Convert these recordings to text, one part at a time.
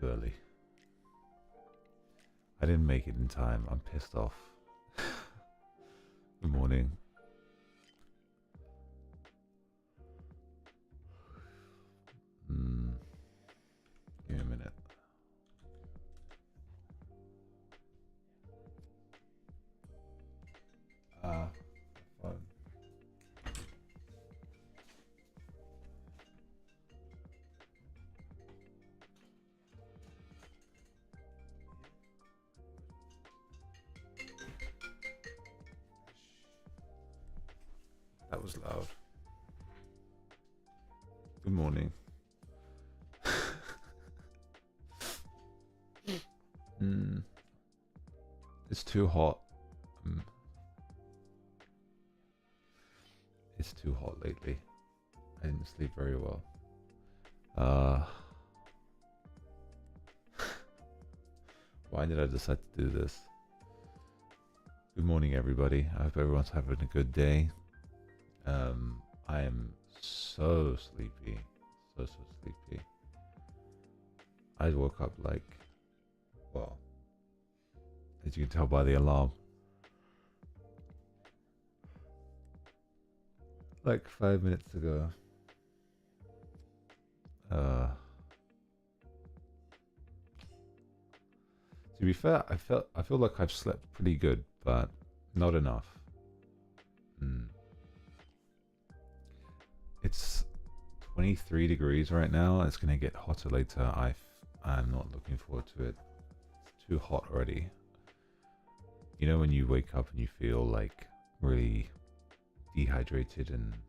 Too early. I didn't make it in time. I'm pissed off. Good morning. Give me a minute. Phone. That was loud. Good morning. It's too hot. It's too hot lately. I didn't sleep very well. Why did I decide to do this? Good morning, everybody. I hope everyone's having a good day. I am so sleepy. So sleepy. I woke up like, well, as you can tell by the alarm, like 5 minutes ago. To be fair, I feel like I've slept pretty good, but not enough. It's 23 degrees right now. It's gonna get hotter later. I'm not looking forward to it. It's too hot already. You know when you wake up and you feel like really dehydrated and like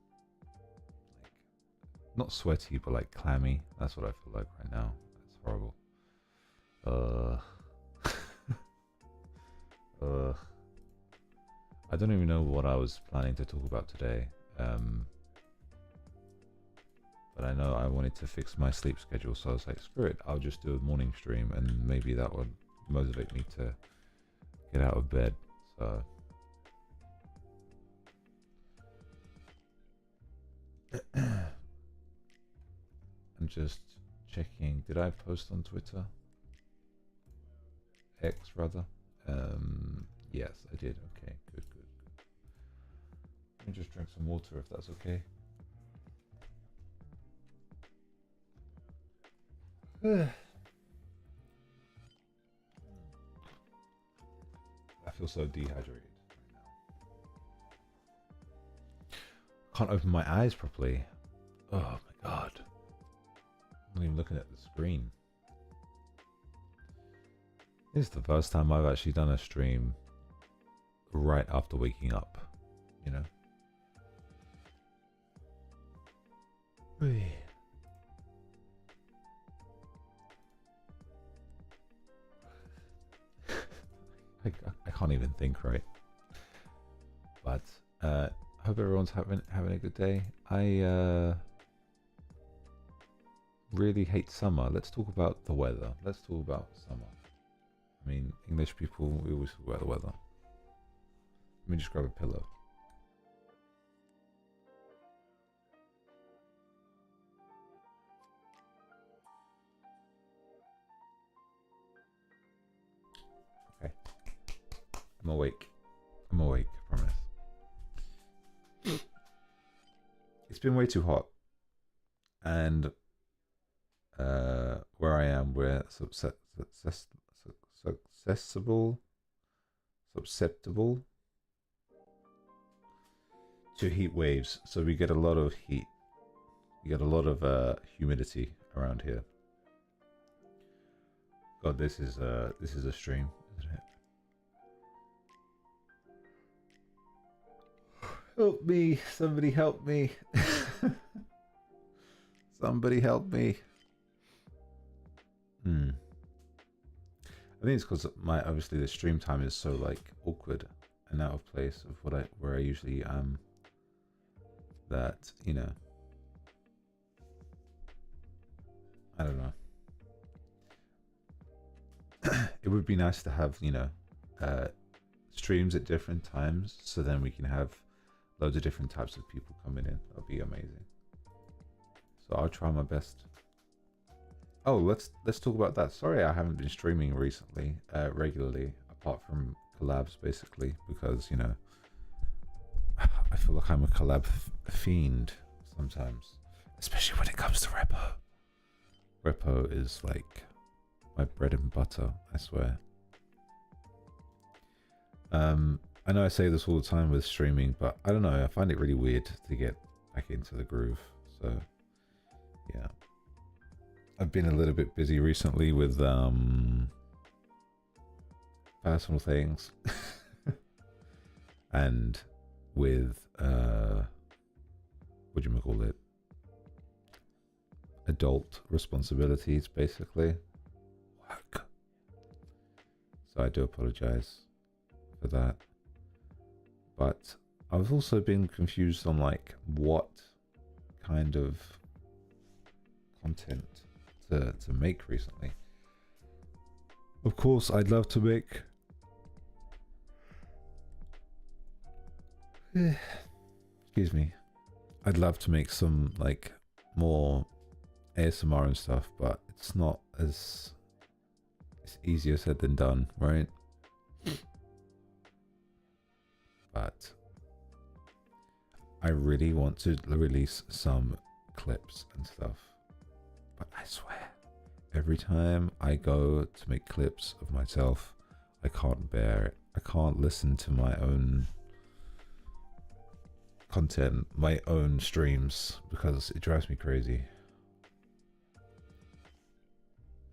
not sweaty but like clammy? That's what I feel like right now. It's horrible. I don't even know what I was planning to talk about today. But I know I wanted to fix my sleep schedule, so I was like, screw it, I'll just do a morning stream and maybe that would motivate me to get out of bed. So I'm just checking. Did I post on Twitter? X rather. Yes, I did. Okay, good. Let me just drink some water if that's okay. I feel so dehydrated right now. Can't open my eyes properly. Oh my god. I'm not even looking at the screen. This is the first time I've actually done a stream right after waking up, you know? I can't even think right. But I hope everyone's having a good day. I really hate summer. Let's talk about the weather. Let's talk about summer. I mean, English people, we always talk about the weather. Let me just grab a pillow. Okay. I'm awake, I promise. It's been way too hot. And where I am, we're susceptible to heat waves. So we get a lot of heat. We get a lot of humidity around here. God, this is a stream, isn't it? Help me! Somebody help me! Somebody help me! I think it's because obviously the stream time is so like awkward and out of place of where I usually am. That, you know, I don't know. It would be nice to have, you know, streams at different times, so then we can have loads of different types of people coming in. That'll be amazing. So I'll try my best. Oh, let's talk about that. Sorry, I haven't been streaming recently, regularly, apart from collabs, basically, because I feel like I'm a collab fiend sometimes, especially when it comes to repo. Repo is like my bread and butter, I swear. I know I say this all the time with streaming, but I don't know, I find it really weird to get back into the groove. So yeah, I've been a little bit busy recently with personal things and with what do you call it, adult responsibilities, basically, work. So I do apologize for that, but I've also been confused on like what kind of content to make recently. Of course, I'd love to make excuse me, I'd love to make some like more ASMR and stuff, but it's not as, it's easier said than done, right? But I really want to release some clips and stuff, but I swear every time I go to make clips of myself, I can't bear it. I can't listen to my own content, my own streams, because it drives me crazy.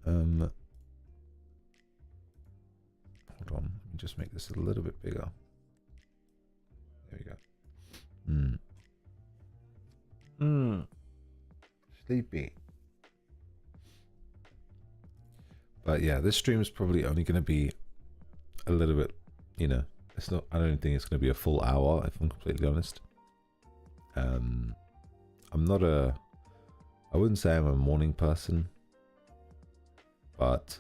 Hold on, let me just make this a little bit bigger. There we go. Sleepy. But yeah, this stream is probably only going to be a little bit, it's not, I don't think it's going to be a full hour, if I'm completely honest. I'm not I wouldn't say I'm a morning person, but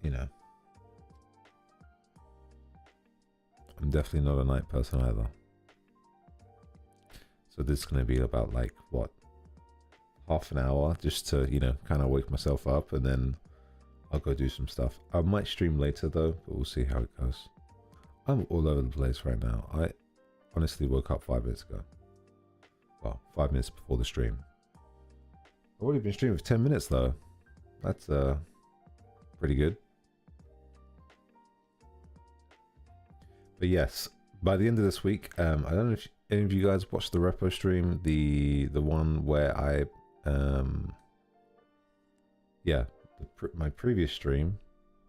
I'm definitely not a night person either. So this is going to be about like what, half an hour just to kind of wake myself up, and then I'll go do some stuff. I might stream later though, but we'll see how it goes. I'm all over the place right now. I honestly woke up 5 minutes ago. Well, 5 minutes before the stream. I've already been streaming for 10 minutes though. That's pretty good. But yes, by the end of this week, I don't know if any of you guys watched the repo stream, the one where I my previous stream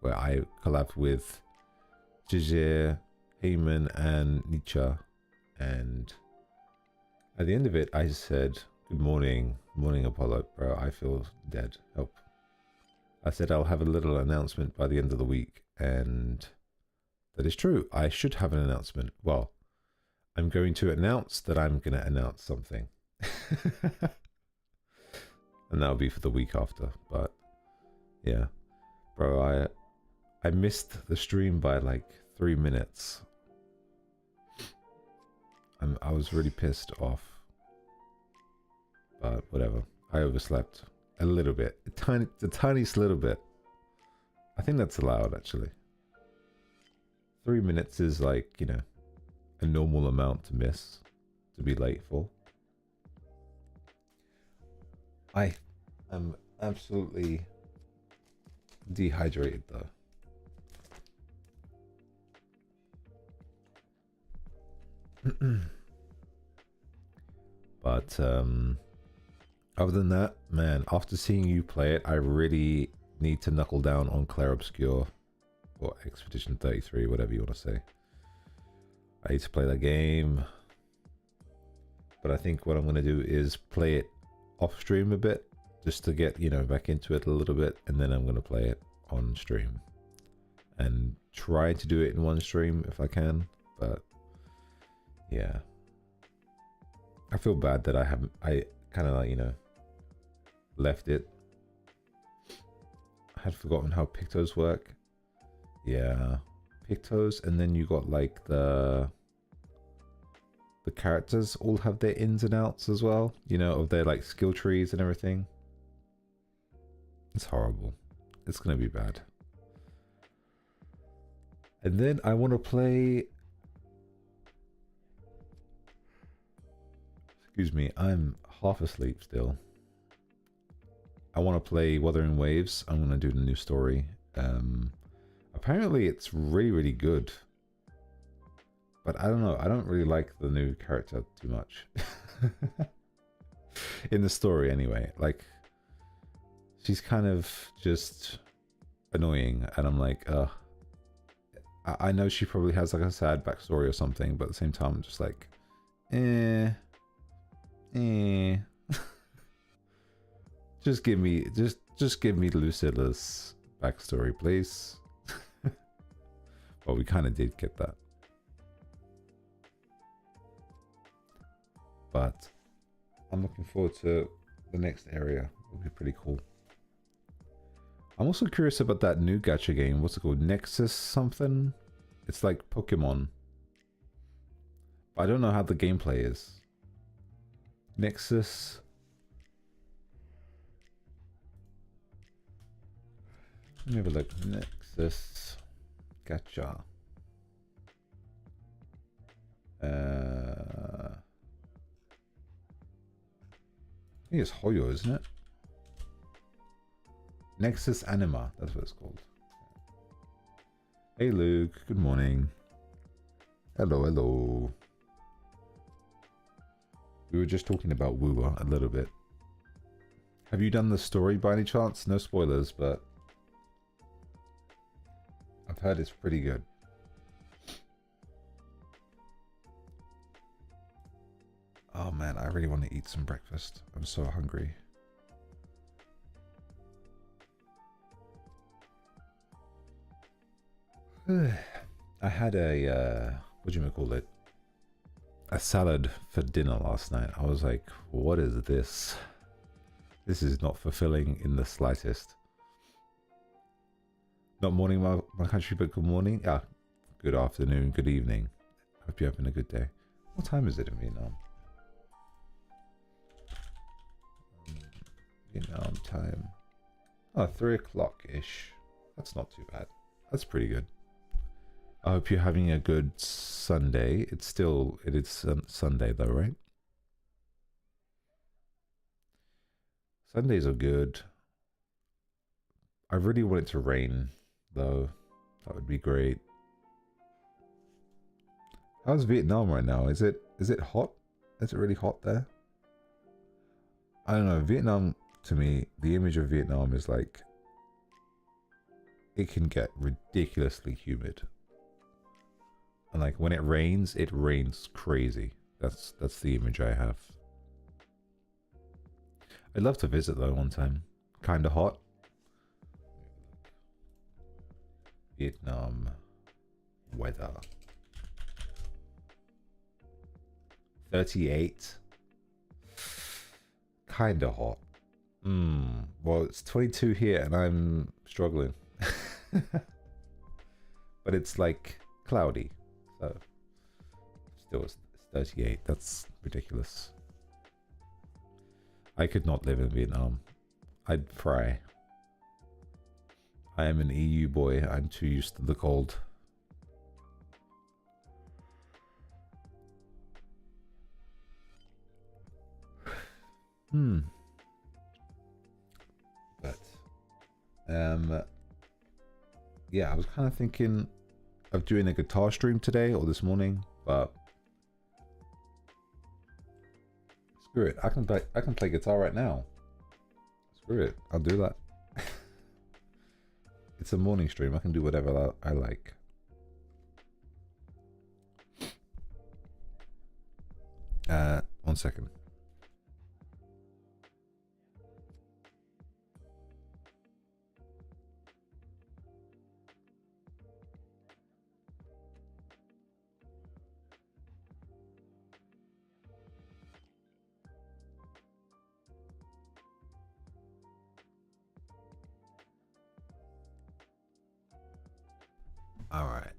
where I collabed with Jizir, Heyman, and Nietzsche, and at the end of it, I said, "Good morning, Apollo, bro. I feel dead. Help." I said I'll have a little announcement by the end of the week, and that is true. I should have an announcement. Well, I'm going to announce that I'm going to announce something. And that'll be for the week after. But yeah, bro, I missed the stream by like 3 minutes. I was really pissed off. But whatever. I overslept a little bit. The tiniest little bit. I think that's allowed actually. 3 minutes is like, a normal amount to miss, to be late for. I am absolutely dehydrated though. But other than that, man, after seeing you play it, I really need to knuckle down on Clair Obscur or Expedition 33, whatever you want to say. I need to play that game, but I think what I'm going to do is play it off stream a bit, just to get back into it a little bit, and then I'm going to play it on stream and try to do it in one stream if I can. But yeah, I feel bad that I kind of like left it. I had forgotten how pictos work. Yeah, pictos, and then you got like the characters all have their ins and outs as well, of their like skill trees and everything. It's horrible. It's gonna be bad. And then I want to play... Excuse me, I'm half asleep still. I want to play Wuthering Waves. I'm going to do the new story. Apparently it's really, really good. But I don't know. I don't really like the new character too much. In the story anyway. Like, she's kind of just annoying. And I'm like, I know she probably has like a sad backstory or something, but at the same time, I'm just like, just give me Lucilla's backstory, please. Well, we kind of did get that, but I'm looking forward to the next area. It'll be pretty cool. I'm also curious about that new gacha game. What's it called? Nexus something? It's like Pokemon. I don't know how the gameplay is. Nexus. Let me have a look. Nexus gacha. I think it's Hoyo, isn't it? Nexus Anima, that's what it's called. Hey Luke, good morning. Hello, hello. We were just talking about Woowa a little bit. Have you done the story by any chance? No spoilers, but I've heard it's pretty good. Oh man, I really want to eat some breakfast. I'm so hungry. I had a, what do you call it? A salad for dinner last night. I was like, what is this? This is not fulfilling in the slightest. Not morning, my country, but good morning. Ah, good afternoon, good evening. Hope you're having a good day. What time is it in Vietnam? Vietnam time. Oh, 3 o'clock-ish. That's not too bad. That's pretty good. I hope you're having a good Sunday. It is Sunday though, right? Sundays are good. I really want it to rain though. That would be great. How's Vietnam right now? Is it hot? Is it really hot there? I don't know. Vietnam, to me, the image of Vietnam is like, it can get ridiculously humid. And like when it rains crazy. That's the image I have. I'd love to visit though one time. Kinda hot. Vietnam weather. 38. Kinda hot. Well, it's 22 here and I'm struggling. But it's like cloudy. So still it's 38. That's ridiculous. I could not live in Vietnam. I'd fry. I am an EU boy. I'm too used to the cold. But yeah, I was kind of thinking of doing a guitar stream today or this morning, but screw it. I can play guitar right now. Screw it. I'll do that. It's a morning stream. I can do whatever I like. One second. All right.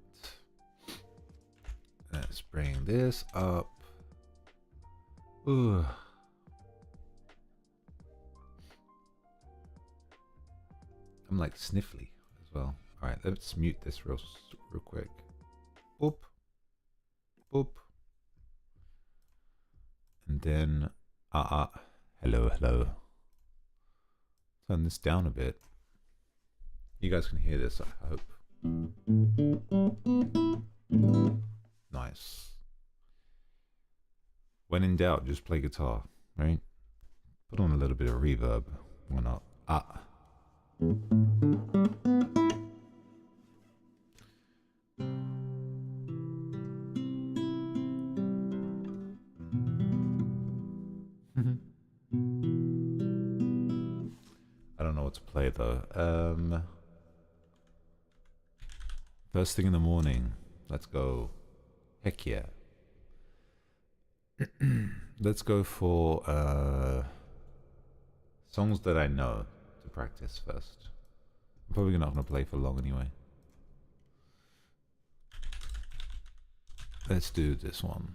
Let's bring this up. Ooh. I'm like sniffly as well. All right, let's mute this real quick. Boop. Boop. And then, hello, hello. Turn this down a bit. You guys can hear this, I hope. Nice. When in doubt, just play guitar, right? Put on a little bit of reverb. Why not? I don't know what to play though. First thing in the morning. Let's go. Heck yeah. Let's go for songs that I know to practice first. I'm probably not going to play for long anyway. Let's do this one.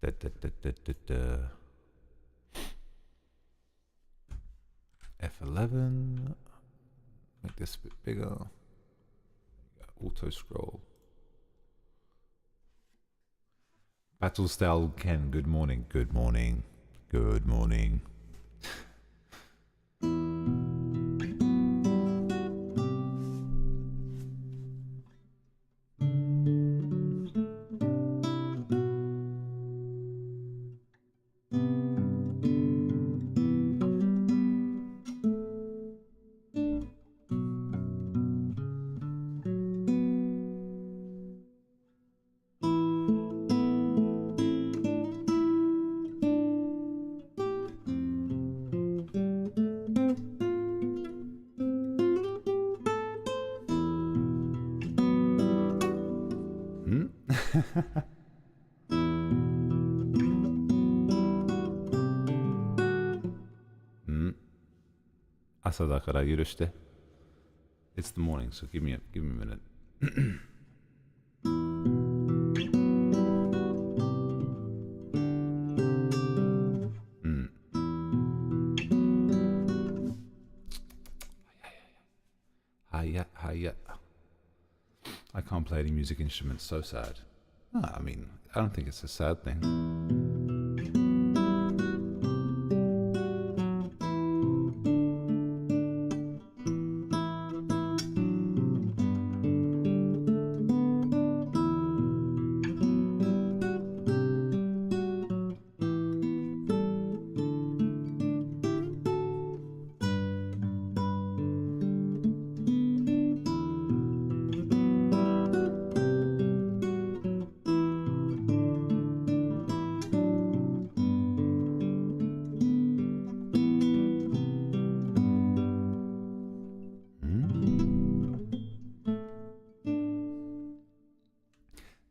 Da, da, da, da, da, da. F11. Make this a bit bigger. Auto scroll. Battle style Ken, good morning, good morning, good morning.朝だから許して。It's the morning, so give me a minute. Hiya. I can't play any music instruments, so sad. I mean, I don't think it's a sad thing.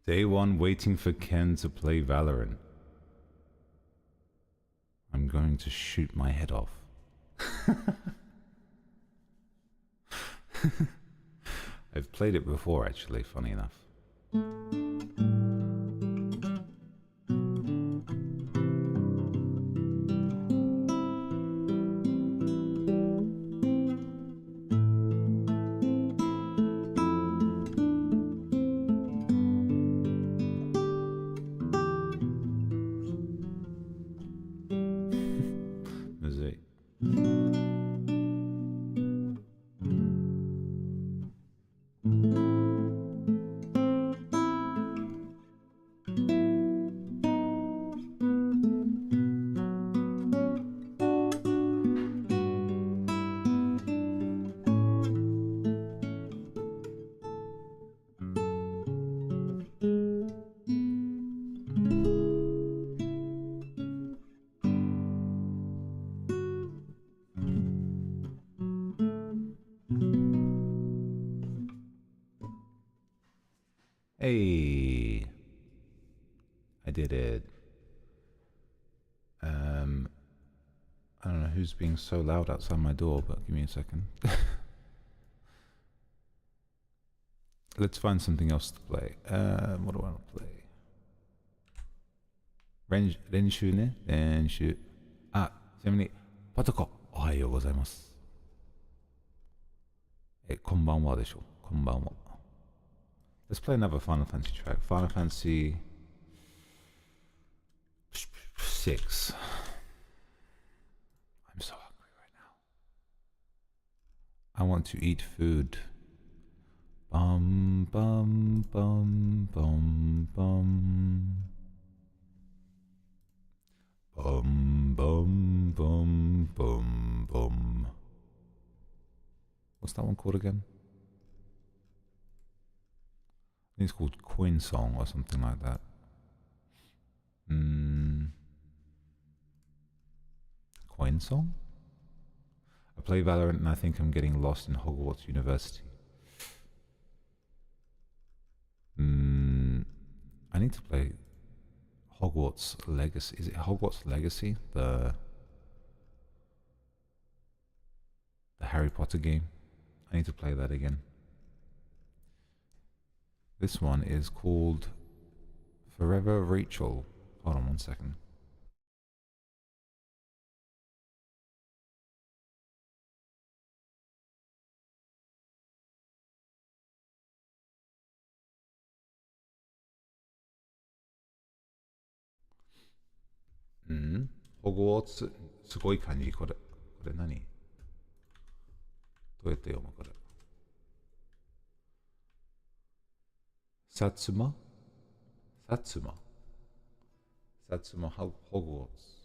Day one, waiting for Ken to play Valorant. I'm going to shoot my head off. I've played it before, actually, funny enough. Hey, I did it. I don't know who's being so loud outside my door, but give me a second. Let's find something else to play. What do I want to play? 練習ね。練習。あ、ちなみに、パトコ、おはようございます。こんばんはでしょ。こんばんは。Let's play another Final Fantasy track. Final Fantasy 6. I'm so hungry right now. I want to eat food. Bum bum bum bum bum. Bum bum bum bum bum. What's that one called again? I think it's called Coin Song or something like that. Coin Song? I play Valorant and I think I'm getting lost in Hogwarts University. I need to play Hogwarts Legacy. Is it Hogwarts Legacy? The Harry Potter game? I need to play that again. This one is called Forever Rachel. Hold on 1 second. Hogwarts すごい漢字これ。これ何？どうやって読むこれ？薩摩ホグワーツ。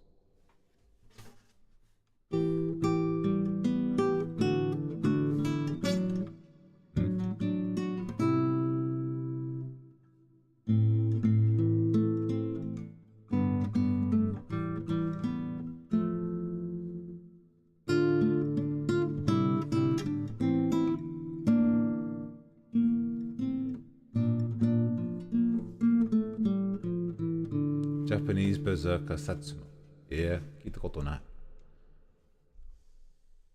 Japanese Berserker Satsuma. Yeah, 聞いたことない。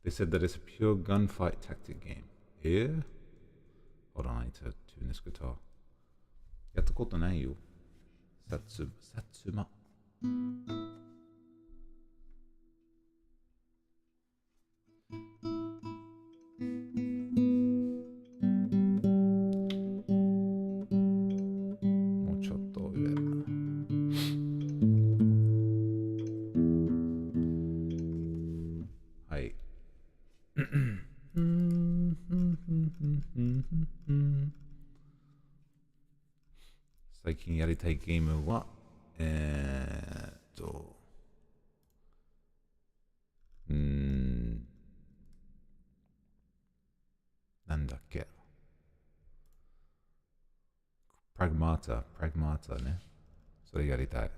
They said that it's a pure gunfight tactic game. Yeah? Hold on, I need to tune this guitar. やったことないよ。サツマ。もうちょっと上。はい。最近やりたいゲームは、なんだっけ。プラグマータね。それやりたい。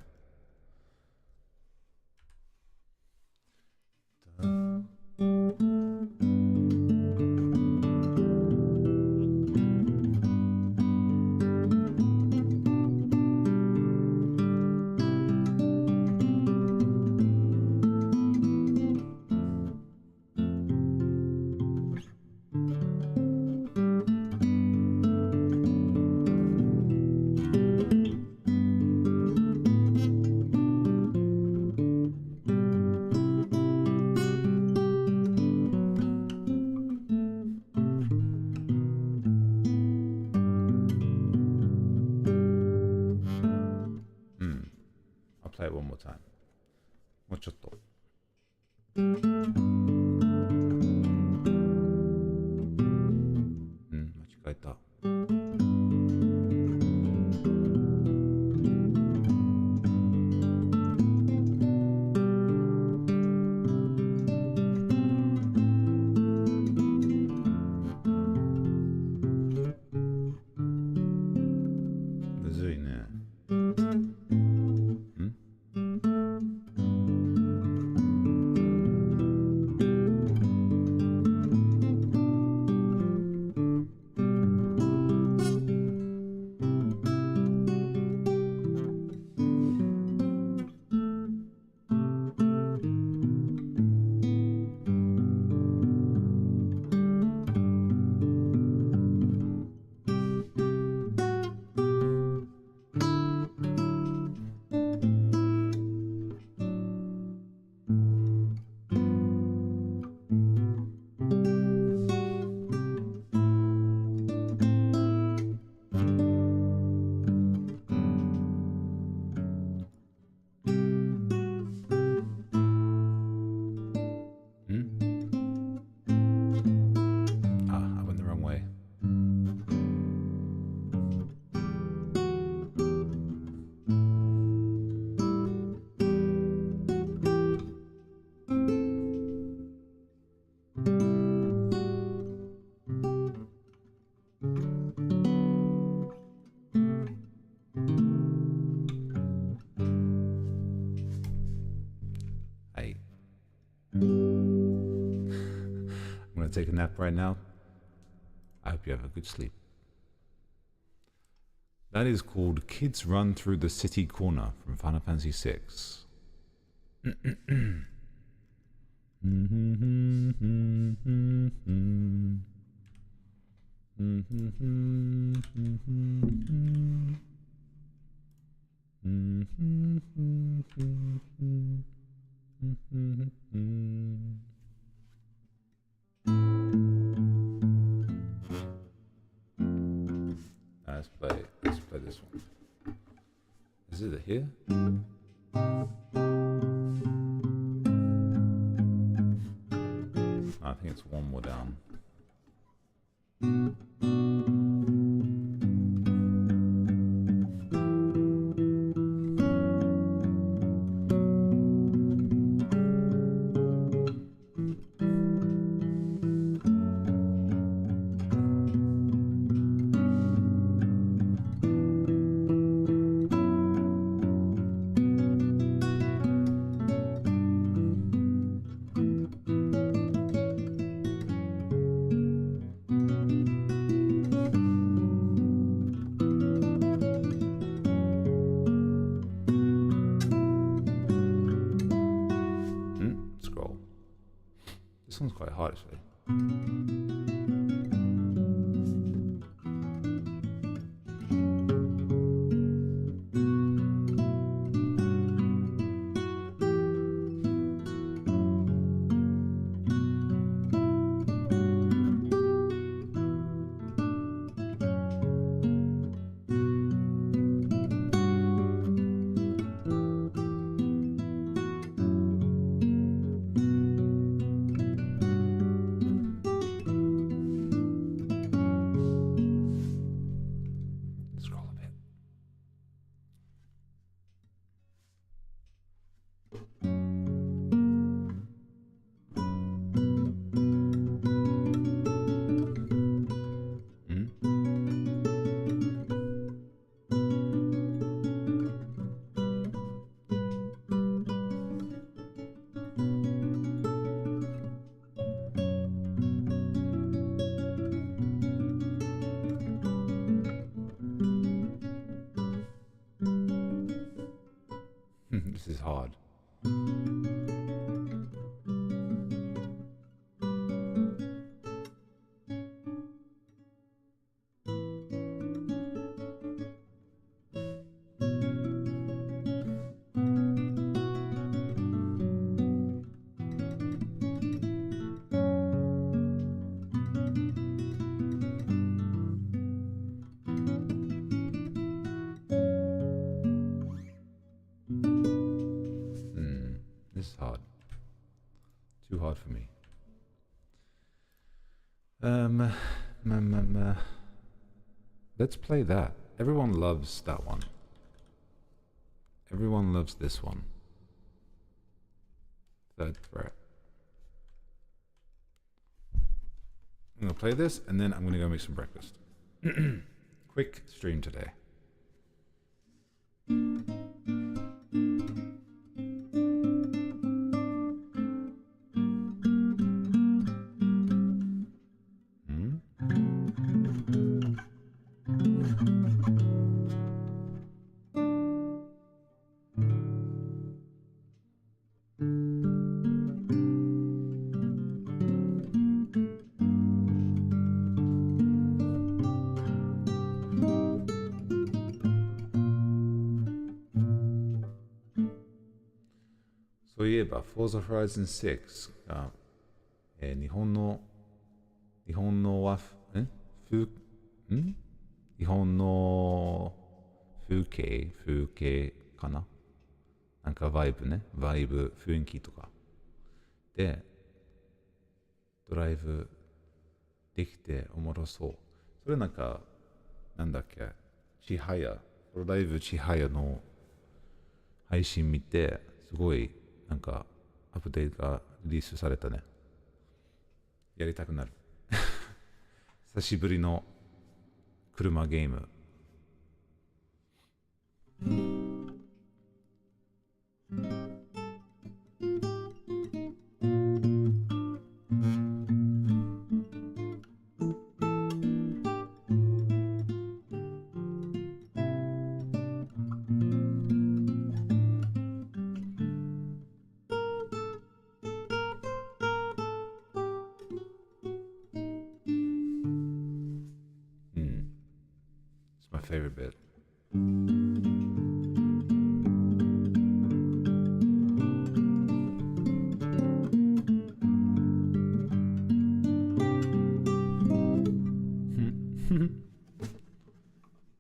I'll play it one more time. もうちょっと。間違えた。むずいね。take a nap right now. I hope you have a good sleep. That is called Kids Run Through the City Corner from Final Fantasy VI. Let's play this one. Is it here? I think it's one more down. This one's quite hard actually. This is hard. This is hard. Too hard for me. Let's play that. Everyone loves that one. Everyone loves this one. Third threat. I'm gonna play this and then I'm gonna go make some breakfast. Quick stream today.そういえば、Forza Horizon 6が、日本の風景かななんかバイブ、雰囲気とか。で、ドライブできておもろそう。それなんか、なんだっけ、ドライブちはやの配信見て、すごい、なんか、アップデートがリリースされたね。やりたくなる。久しぶりの車ゲーム。favorite bit.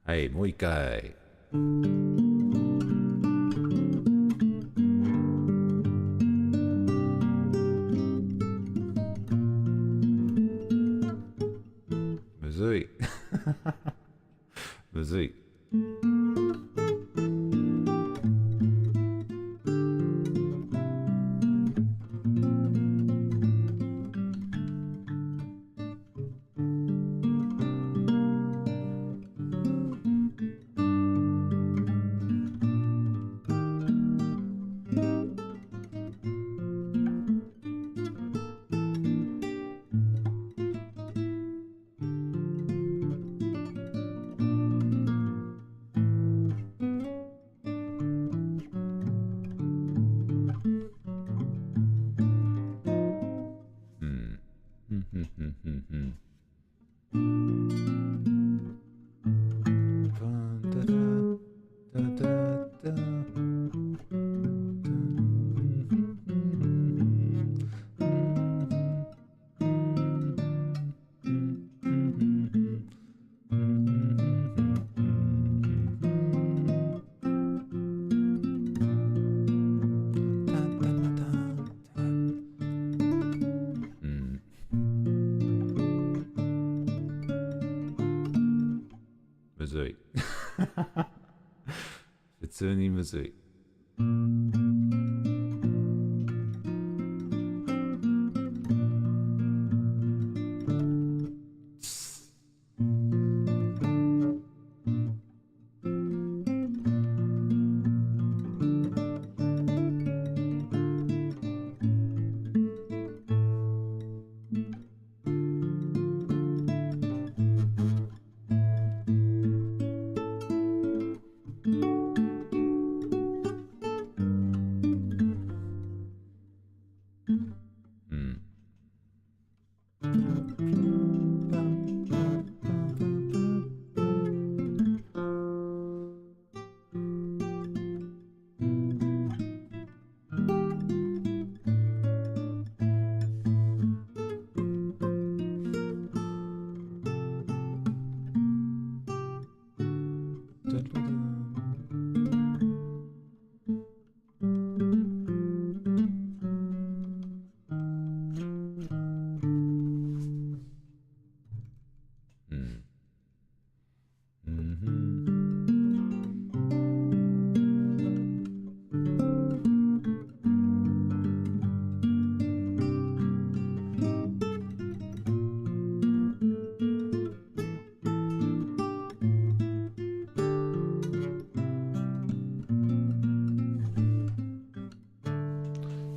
Hey, もう一回。むずい。むずい。むずい。普通にむずい。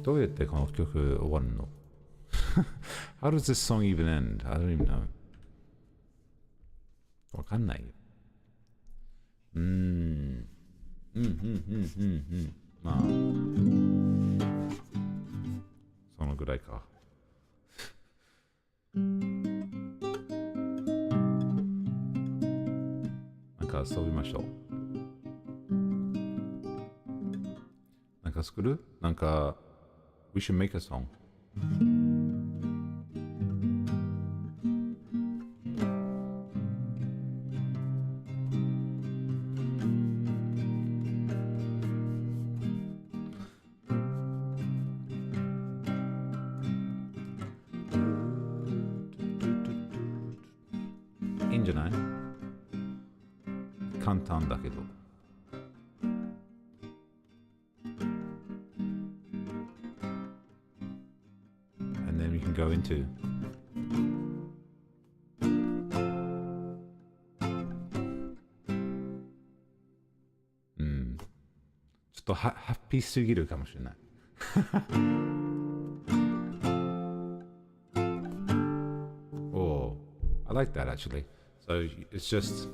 どうやってこの曲終わるの？ How does this song even end? I don't even know. わかんないよ。まあ、そのぐらいか。なんか遊びましょう。なんか作る？なんか、We should make a song.いいんじゃない？簡単だけど。And then we can go intoちょっとハッピーすぎるかもしれない。Oh, I like that actually. So it's just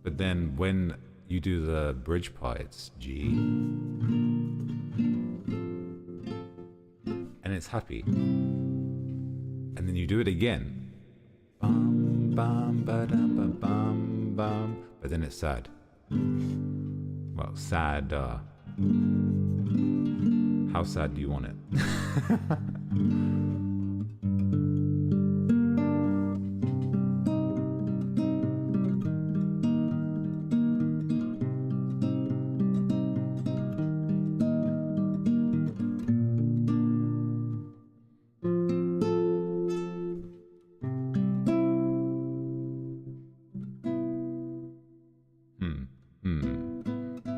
but then when you do the bridge part, it's G and it's happy. And then you do it again bum, ba-dum, ba-bum, bum. But then it's sad. Well, sad. How sad do you want it?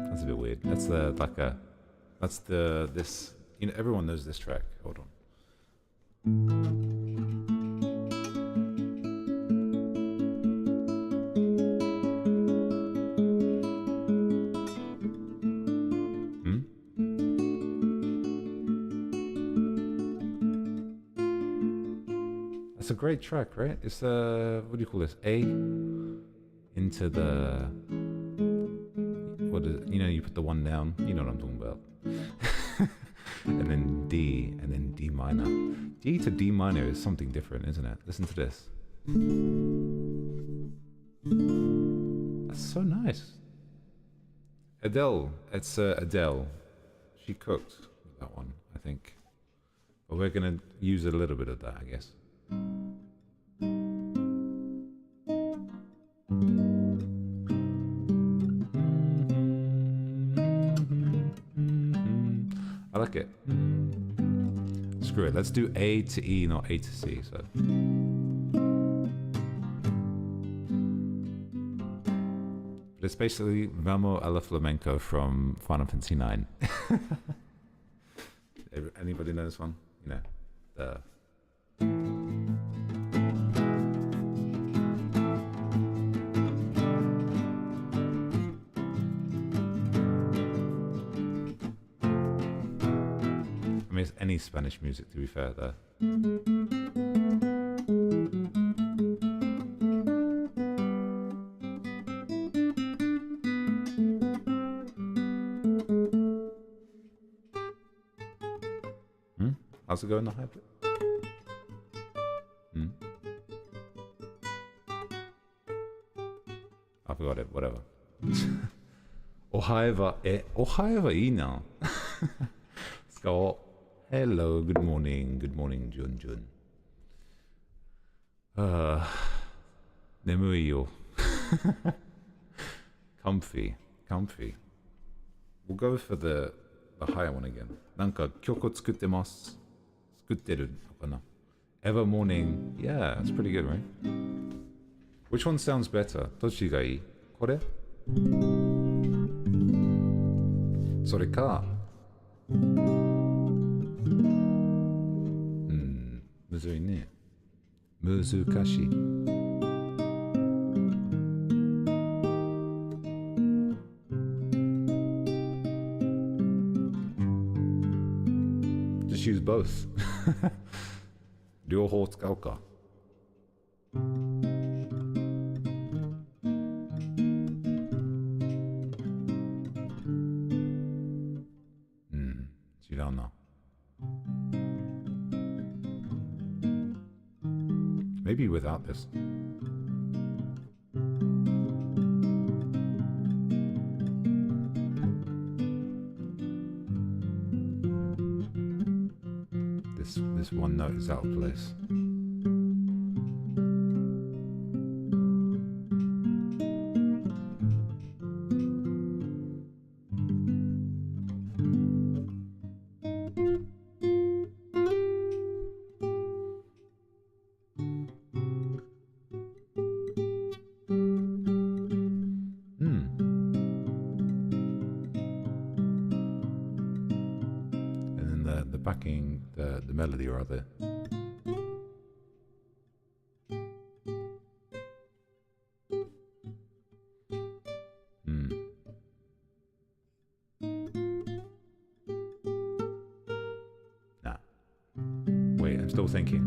That's a bit weird. That's this, you know, everyone knows this track. Hold on. That's a great track, right? It's what do you call this? A into the, what is it? You know, you put the one down. You know what I'm talking about. And then D, and then D minor. D to D minor is something different, isn't it? Listen to this. That's so nice. Adele, it's Adele. She cooked with that one, I think. But we're gonna use a little bit of that, I guess. I like it. Screw it. Let's do A to E, not A to C. So. But it's basically Vamo alla Flamenco from Final Fantasy IX. Anybody know this one? You know, the. I mean, it's any Spanish music, to be fair, there. How's it going, the high bit? I forgot it, whatever. Ohaivaいいな. Let's go. Hello, good morning, Jun Jun. 眠いよ. Comfy. We'll go for the higher one again. なんか曲作ってます。作ってるのかな? Ever morning. Yeah, that's pretty good, right? Which one sounds better? どっちがいい? これ? それかむずいね。難しい。Just use both. 両方使うか。違うな。Maybe without this. This one note is out of place. Backing the melody or other. Nah. Wait, I'm still thinking.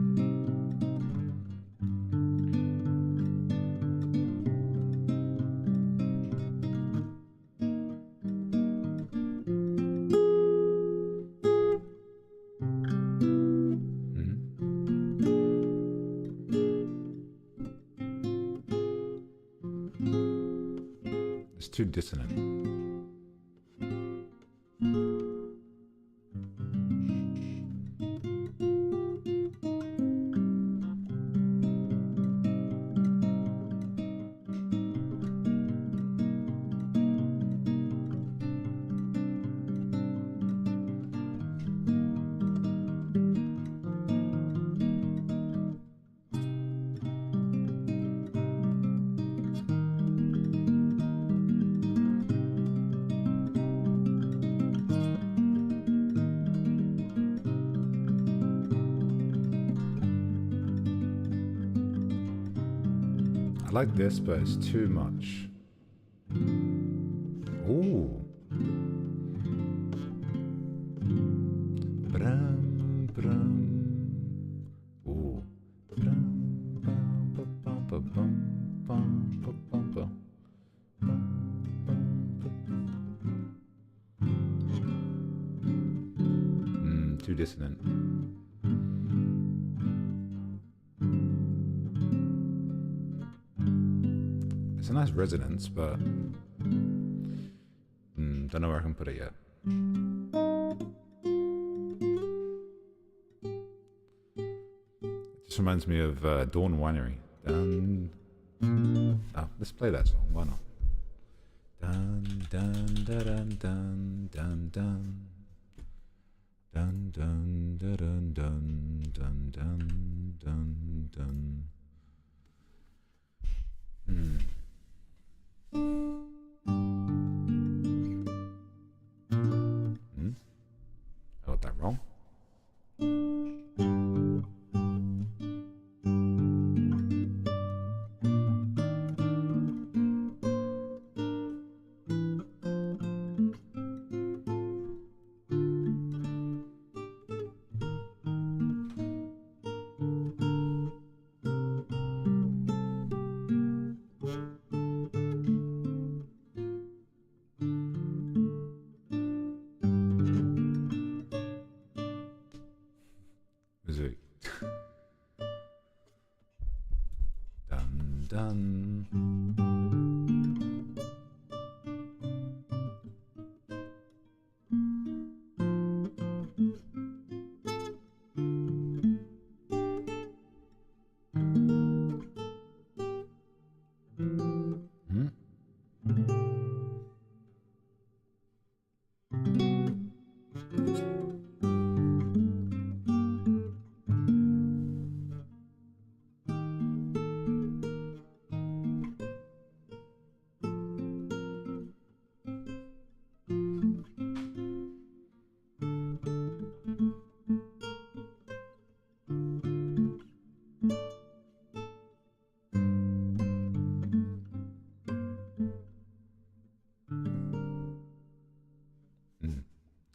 too dissonant. I like this, but it's too much. Ooh. Brum, brum. Ooh. Brum, bum, bum, bum, bum, bum, bum, bum, bum. Too dissonant. It's a nice resonance, but don't know where I can put it yet. It just reminds me of Dawn Winery. Let's play that song. Why not? Dun dun dun dun dun dun dun dun dun dun dun dun dun dun. I got that wrong. Music. Dun dun.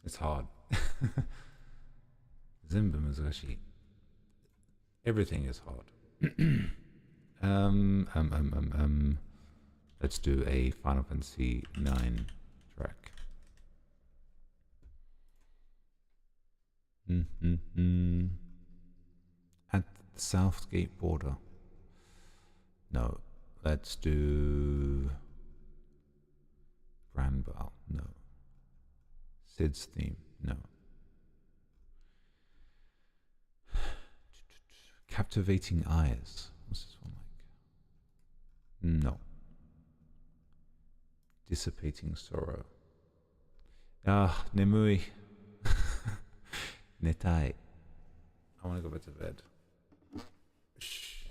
It's hard. 全部難しい. Everything is hard. Let's do a Final Fantasy 9 track. At the Southgate border. No. Let's do Grand Bell. No. Sid's theme. No. Captivating Eyes. What's this one like? No. Dissipating Sorrow. Nemui. Netai. I want to go back to bed. Shh.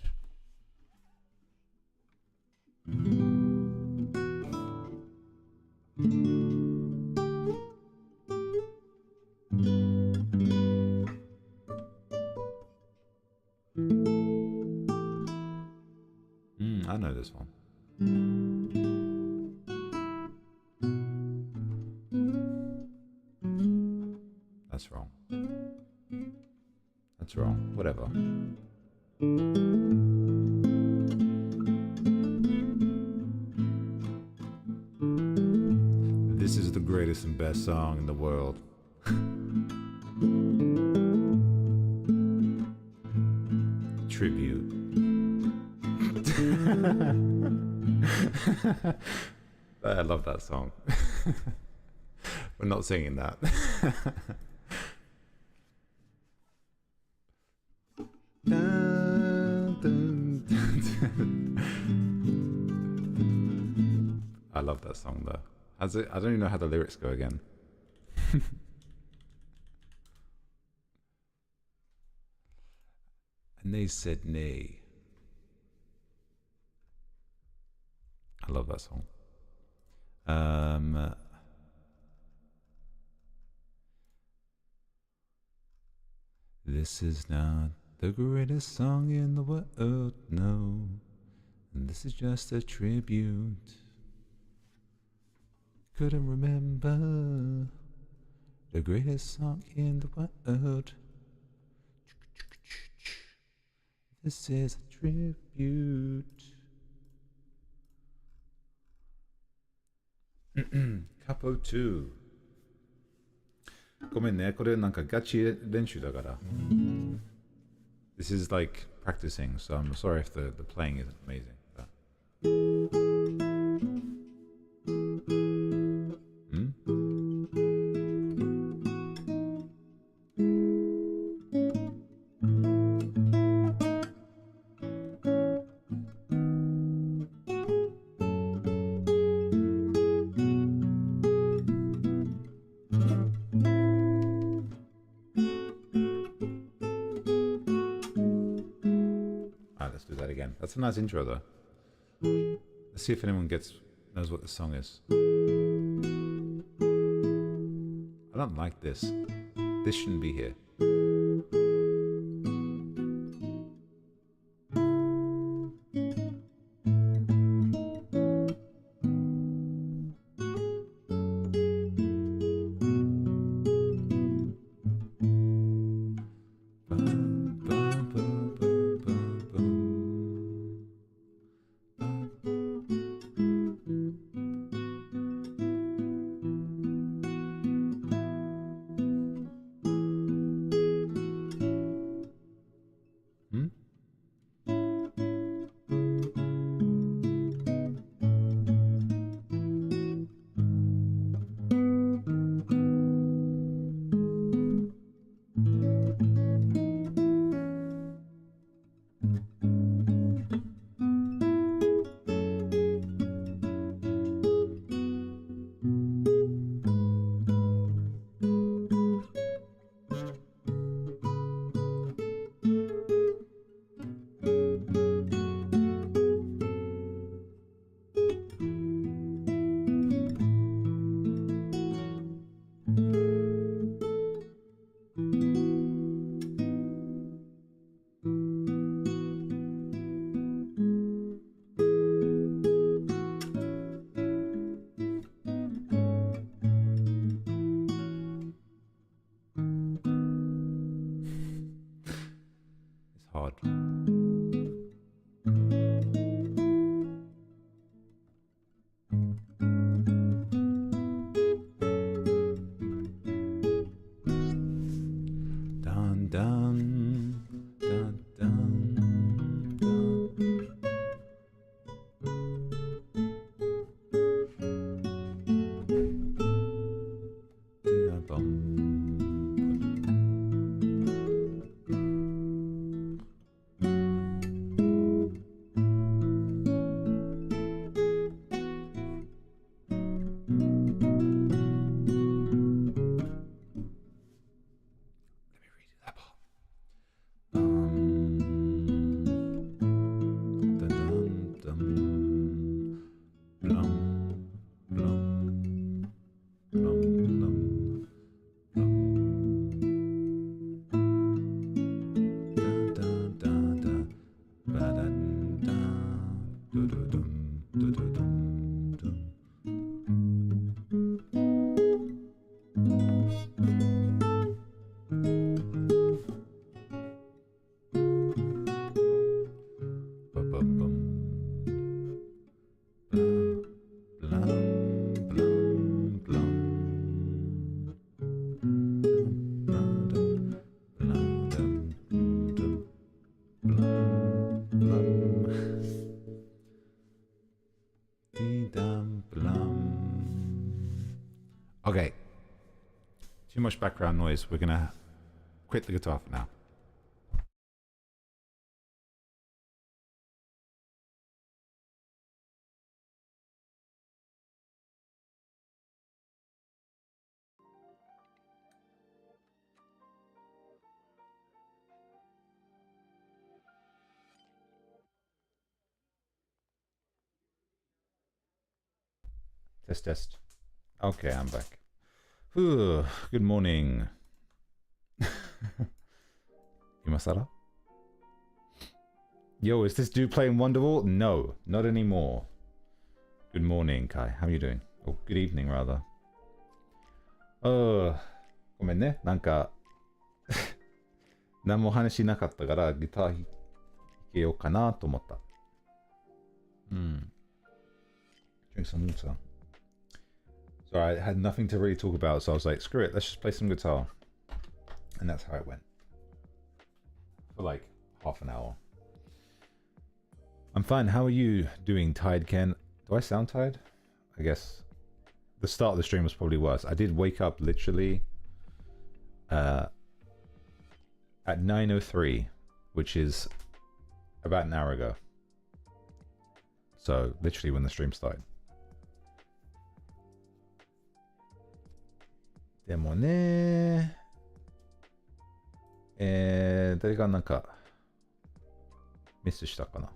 I know this one. That's wrong. That's wrong. Whatever. This is the greatest and best song in the world. Tribute. I love that song. We're not singing that. I love that song though. I don't even know how the lyrics go again. And they said nay. I love that song. This is not the greatest song in the world, no. And this is just a tribute. Couldn't remember the greatest song in the world. This is a tribute. Capo 2. ごめんね、これなんかガチ練習だから。This is like practicing, so I'm sorry if the playing isn't amazing. But... Let's do that again. That's a nice intro though. Let's see if anyone knows what this song is. I don't like this. This shouldn't be here. Hard. Dun dun dun dun dun. Okay. Too much background noise. We're gonna quit the guitar for now. Test, test. Okay, I'm back. Ooh, good morning. Imasara? Yo, is this dude playing Wonderwall? No, not anymore. Good morning, Kai. How are you doing? Oh, good evening, rather. ごめんね。なんか、何も話なかったから、ギター弾けようかなと思った。Drink some water. Sorry, I had nothing to really talk about, so I was like, screw it, let's just play some guitar. And that's how it went. For like half an hour. I'm fine. How are you doing, Tired Ken? Do I sound tired? I guess the start of the stream was probably worse. I did wake up literally at 9:03, which is about an hour ago. So literally when the stream started. でもね、誰がなんかミスしたかな。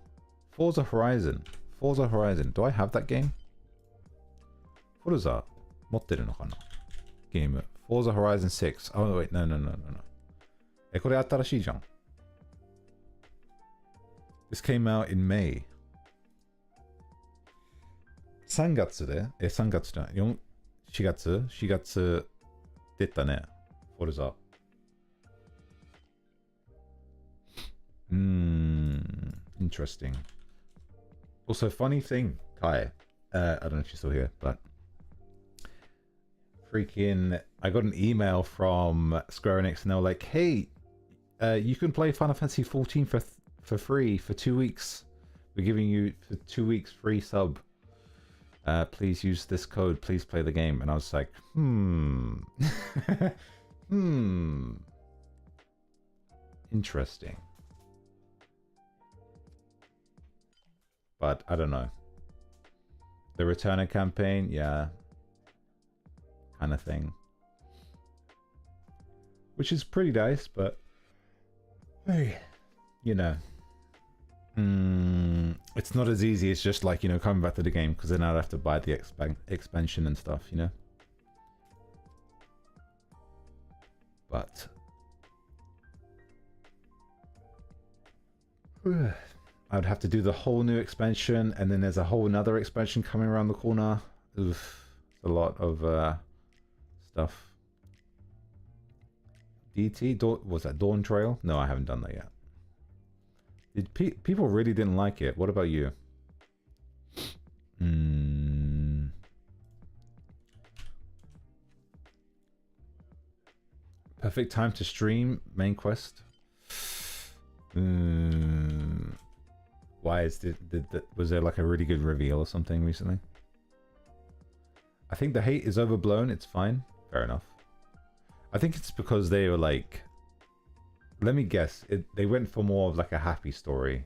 Forza Horizon. Forza Horizon. Do I have that game? Forza 持ってるのかなゲーム。Forza Horizon 6. Oh, wait. No. これ新しいじゃん。This came out in May. 3月で3月じゃない。4月出たね。Forza. Interesting. Also, funny thing, Kai. I don't know if you're still here, but freaking, I got an email from Square Enix, and they were like, "Hey, you can play Final Fantasy 14 for free for 2 weeks. We're giving you for 2 weeks free sub. Please use this code. Please play the game." And I was like, interesting. But I don't know. The Returner campaign, yeah. Kind of thing. Which is pretty nice, but hey, you know. It's not as easy as just like, you know, coming back to the game, because then I'd have to buy the expansion and stuff, you know. But I would have to do the whole new expansion, and then there's a whole another expansion coming around the corner. Oof, it's a lot of stuff. DT, was that Dawn Trail? No, I haven't done that yet. People really didn't like it. What about you? Perfect time to stream main quest. Why is was there like a really good reveal or something recently? I think the hate is overblown. It's fine. Fair enough. I think it's because they were like, let me guess, they went for more of like a happy story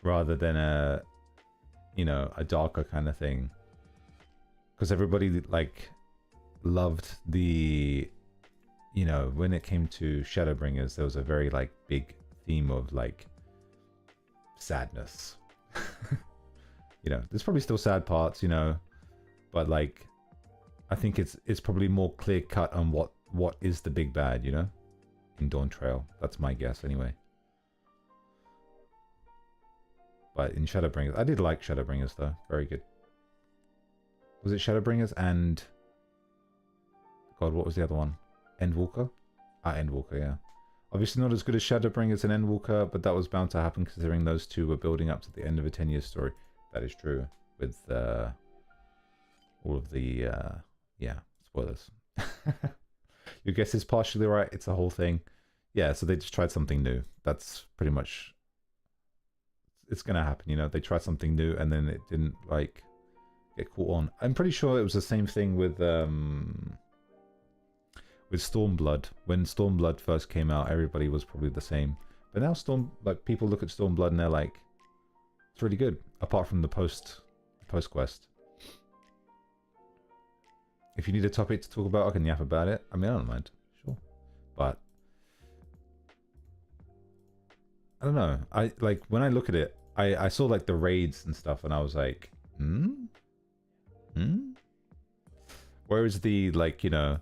rather than a, you know, a darker kind of thing. Because everybody like loved the, you know, when it came to Shadowbringers, there was a very like big theme of like sadness. You know, there's probably still sad parts, you know, but like I think it's probably more clear cut on what is the big bad, you know, in Dawn Trail. That's my guess anyway. But in Shadowbringers, I did like Shadowbringers though. Very good. Was it Shadowbringers and God, what was the other one? Endwalker? Endwalker, yeah. Obviously not as good as Shadowbringers and Endwalker, but that was bound to happen considering those two were building up to the end of a 10-year story. That is true. With all of the, yeah, spoilers. Your guess is partially right. It's a whole thing. Yeah, so they just tried something new. That's pretty much... It's going to happen, you know. They tried something new and then it didn't, like, get caught on. I'm pretty sure it was the same thing with... with Stormblood. When Stormblood first came out, everybody was probably the same. But now people look at Stormblood and they're like, it's really good. Apart from the post quest. If you need a topic to talk about, I can yap about it. I mean, I don't mind. Sure. But I don't know. I like when I look at it, I saw like the raids and stuff and I was like, Whereas the, like, you know,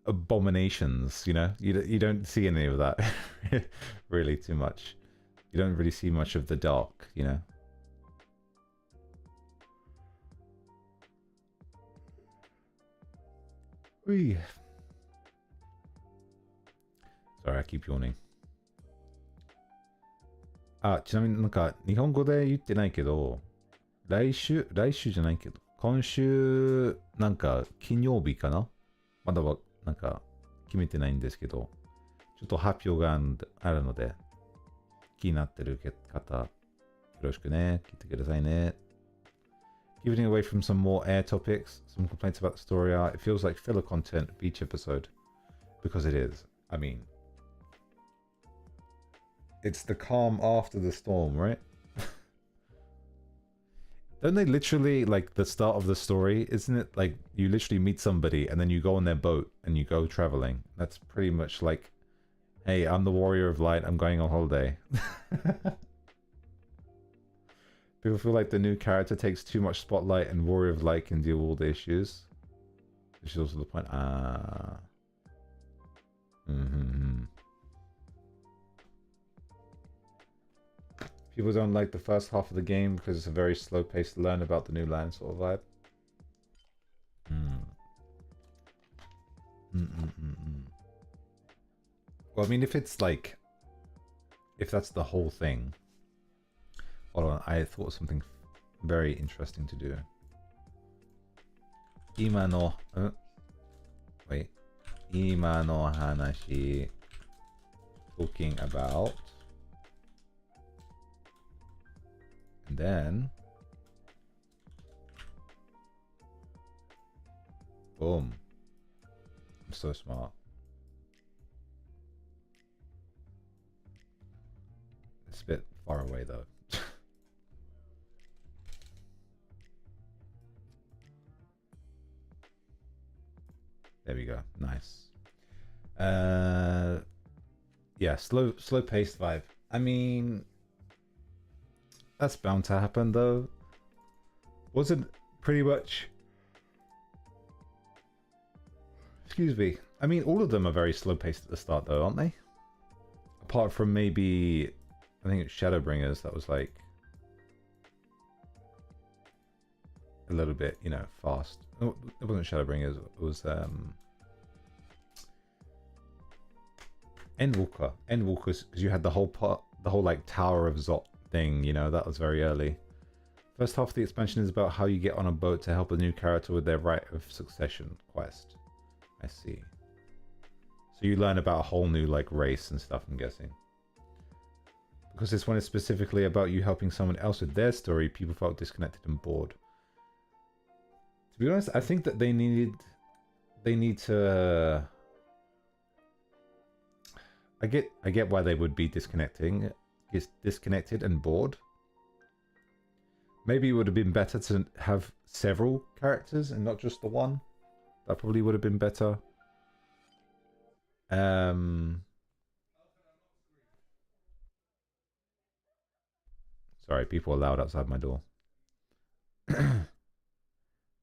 abominations, you know, you don't see any of that really too much. You don't really see much of the dark, you know. Whee. Sorry, I keep yawning. あ、ちなみになんか日本語で言ってないけど、来週じゃないけど、今週なんか金曜日かな？まだはなんか決めてないんですけど、ちょっと発表があるので、気になってる方、よろしくね、聞いてくださいね。Giving away from some more air topics, some complaints about the story art. It feels like filler content of each episode. Because it is. I mean, it's the calm after the storm, right? Don't they literally, like, the start of the story, isn't it like you literally meet somebody and then you go on their boat and you go traveling? That's pretty much like, hey, I'm the warrior of light, I'm going on holiday. People feel like the new character takes too much spotlight and Warrior of Light can deal with all the issues. Which is also the point. People don't like the first half of the game because it's a very slow pace to learn about the new land sort of vibe. Well, I mean, if it's like... if that's the whole thing... Hold on, I thought of something very interesting to do. Wait. 今の話 talking about, and then boom. I'm so smart. It's a bit far away though. There we go. Nice. Yeah, slow paced vibe. I mean, that's bound to happen though. Wasn't pretty much... Excuse me. I mean, all of them are very slow paced at the start though, aren't they? Apart from maybe, I think it's Shadowbringers that was like a little bit, you know, fast. Oh, it wasn't Shadowbringers, it was Endwalker, because you had the whole like Tower of Zot thing, you know, that was very early. First half of the expansion is about how you get on a boat to help a new character with their right of succession quest. I see. So you learn about a whole new like race and stuff, I'm guessing. Because this one is specifically about you helping someone else with their story, people felt disconnected and bored. To be honest, I think that they need to... I get why they would be disconnected and bored. Maybe it would have been better to have several characters and not just the one. That probably would have been better. Sorry, people are loud outside my door.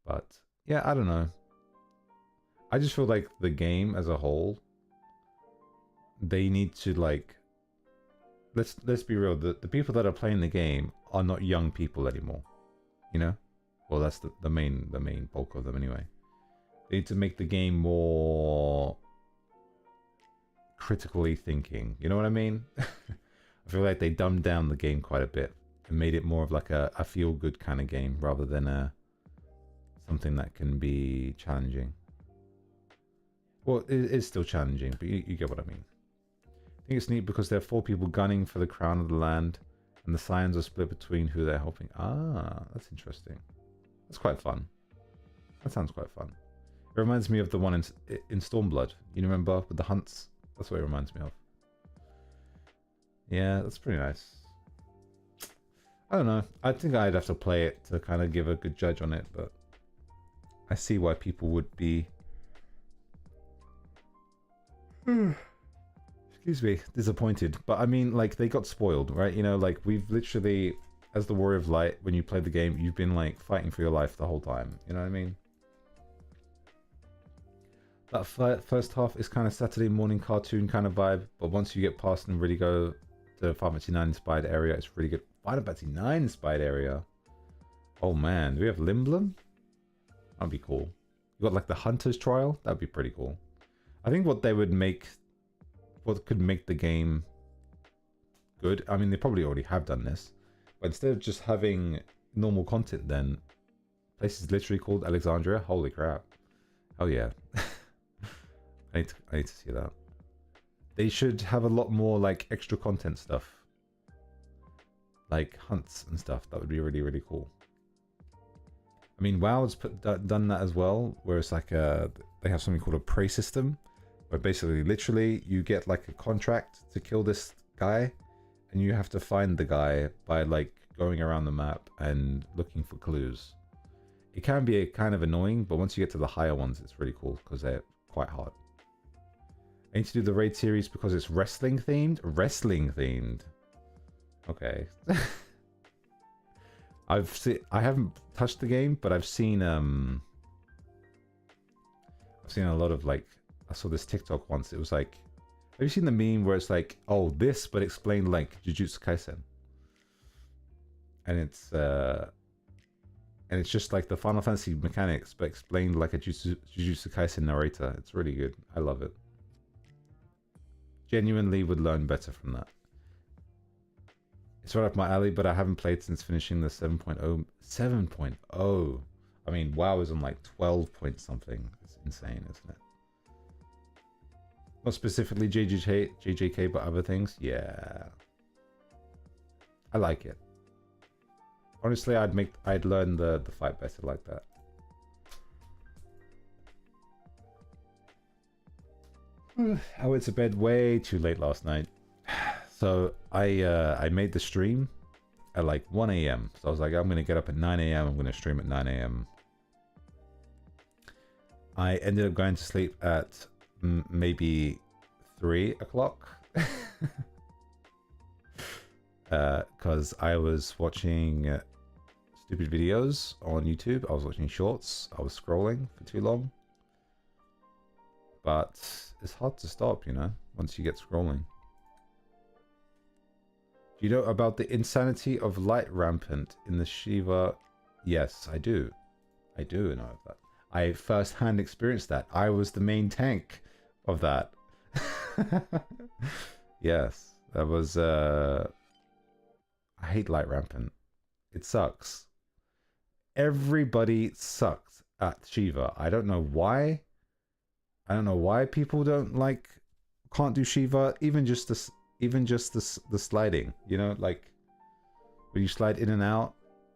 But yeah, I don't know. I just feel like the game as a whole, they need to like... Let's be real. The people that are playing the game are not young people anymore. You know? Well, that's the main bulk of them anyway. They need to make the game more critically thinking. You know what I mean? I feel like they dumbed down the game quite a bit and made it more of like a feel-good kind of game rather than something that can be challenging. Well, it is still challenging, but you get what I mean. I think it's neat because there are 4 people gunning for the crown of the land, and the Scions are split between who they're helping. Ah, that's interesting. That's quite fun. That sounds quite fun. It It reminds me of the one in Stormblood. You remember with the hunts? That's what it reminds me of. Yeah, that's pretty nice. I don't know. I think I'd have to play it to kind of give a good judge on it, but I see why people would be excuse me, disappointed. But I mean, like, they got spoiled, right? You know, like, we've literally, as the Warrior of Light, when you play the game, you've been like fighting for your life the whole time. You know what I mean? That first half is kind of Saturday morning cartoon kind of vibe, but once you get past and really go to Final Fantasy 9 inspired area, it's really good. Final Fantasy 9 inspired area? Oh man, do we have Limblom? That'd be cool. You got like the Hunter's Trial? That'd be pretty cool. I think what they would make, what could make the game good, I mean, they probably already have done this, but instead of just having normal content, then place is literally called Alexandria. Holy crap. Oh yeah. I need to see that. They should have a lot more like extra content stuff, like hunts and stuff. That would be really, really cool. I mean, WoW's done that as well, where it's like they have something called a prey system, where basically, literally, you get like a contract to kill this guy, and you have to find the guy by like going around the map and looking for clues. It can be kind of annoying, but once you get to the higher ones, it's really cool because they're quite hard. I need to do the raid series because it's wrestling themed. Wrestling themed. Okay. I haven't touched the game, but I've seen a lot of like, I saw this TikTok once. It was like, have you seen the meme where it's like, oh, this, but explained like Jujutsu Kaisen? And it's just like the Final Fantasy mechanics, but explained like a Jujutsu Kaisen narrator. It's really good. I love it. Genuinely would learn better from that. It's right up my alley, but I haven't played since finishing the 7.0. 7.0. I mean, WoW is on like 12 point something. It's insane, isn't it? Not specifically JJK, but other things. Yeah. I like it. Honestly, I'd learn the fight better like that. I went to bed way too late last night. So I made the stream at like 1 a.m. So I was like, I'm going to get up at 9 a.m. I'm going to stream at 9 a.m. I ended up going to sleep at maybe 3 o'clock. Because I was watching stupid videos on YouTube. I was watching shorts. I was scrolling for too long. But it's hard to stop, you know, once you get scrolling. Do you know about the insanity of light rampant in the Shiva? Yes, I do. I do know of that. I first-hand experienced that. I was the main tank of that. Yes, that was... I hate light rampant. It sucks. Everybody sucks at Shiva. I don't know why. I don't know why people can't do Shiva. Even just the sliding, you know, like when you slide in and out,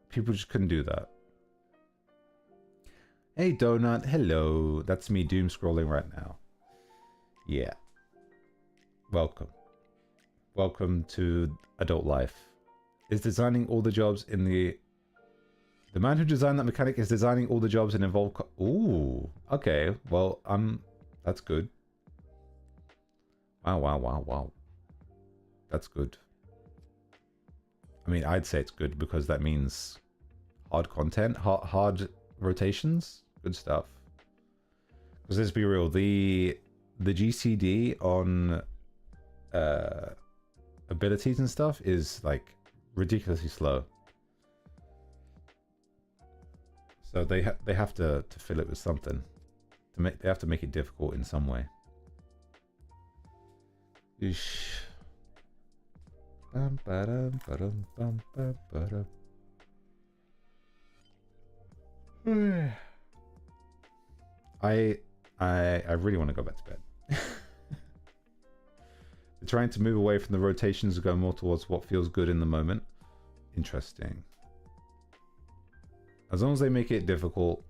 people just couldn't do that. Hey Donut, hello. That's me doom scrolling right now. Yeah. Welcome. Welcome to adult life. Is designing all the jobs in the man who designed that mechanic is designing all the jobs and involve ooh, okay. Well, that's good. Wow. That's good. I mean, I'd say it's good because that means hard content, hard rotations, good stuff. Because let's be real, the GCD on abilities and stuff is like ridiculously slow. So they have to fill it with something. They have to make it difficult in some way. Eesh. I really want to go back to bed. They're trying to move away from the rotations and go more towards what feels good in the moment. Interesting. As long as they make it difficult,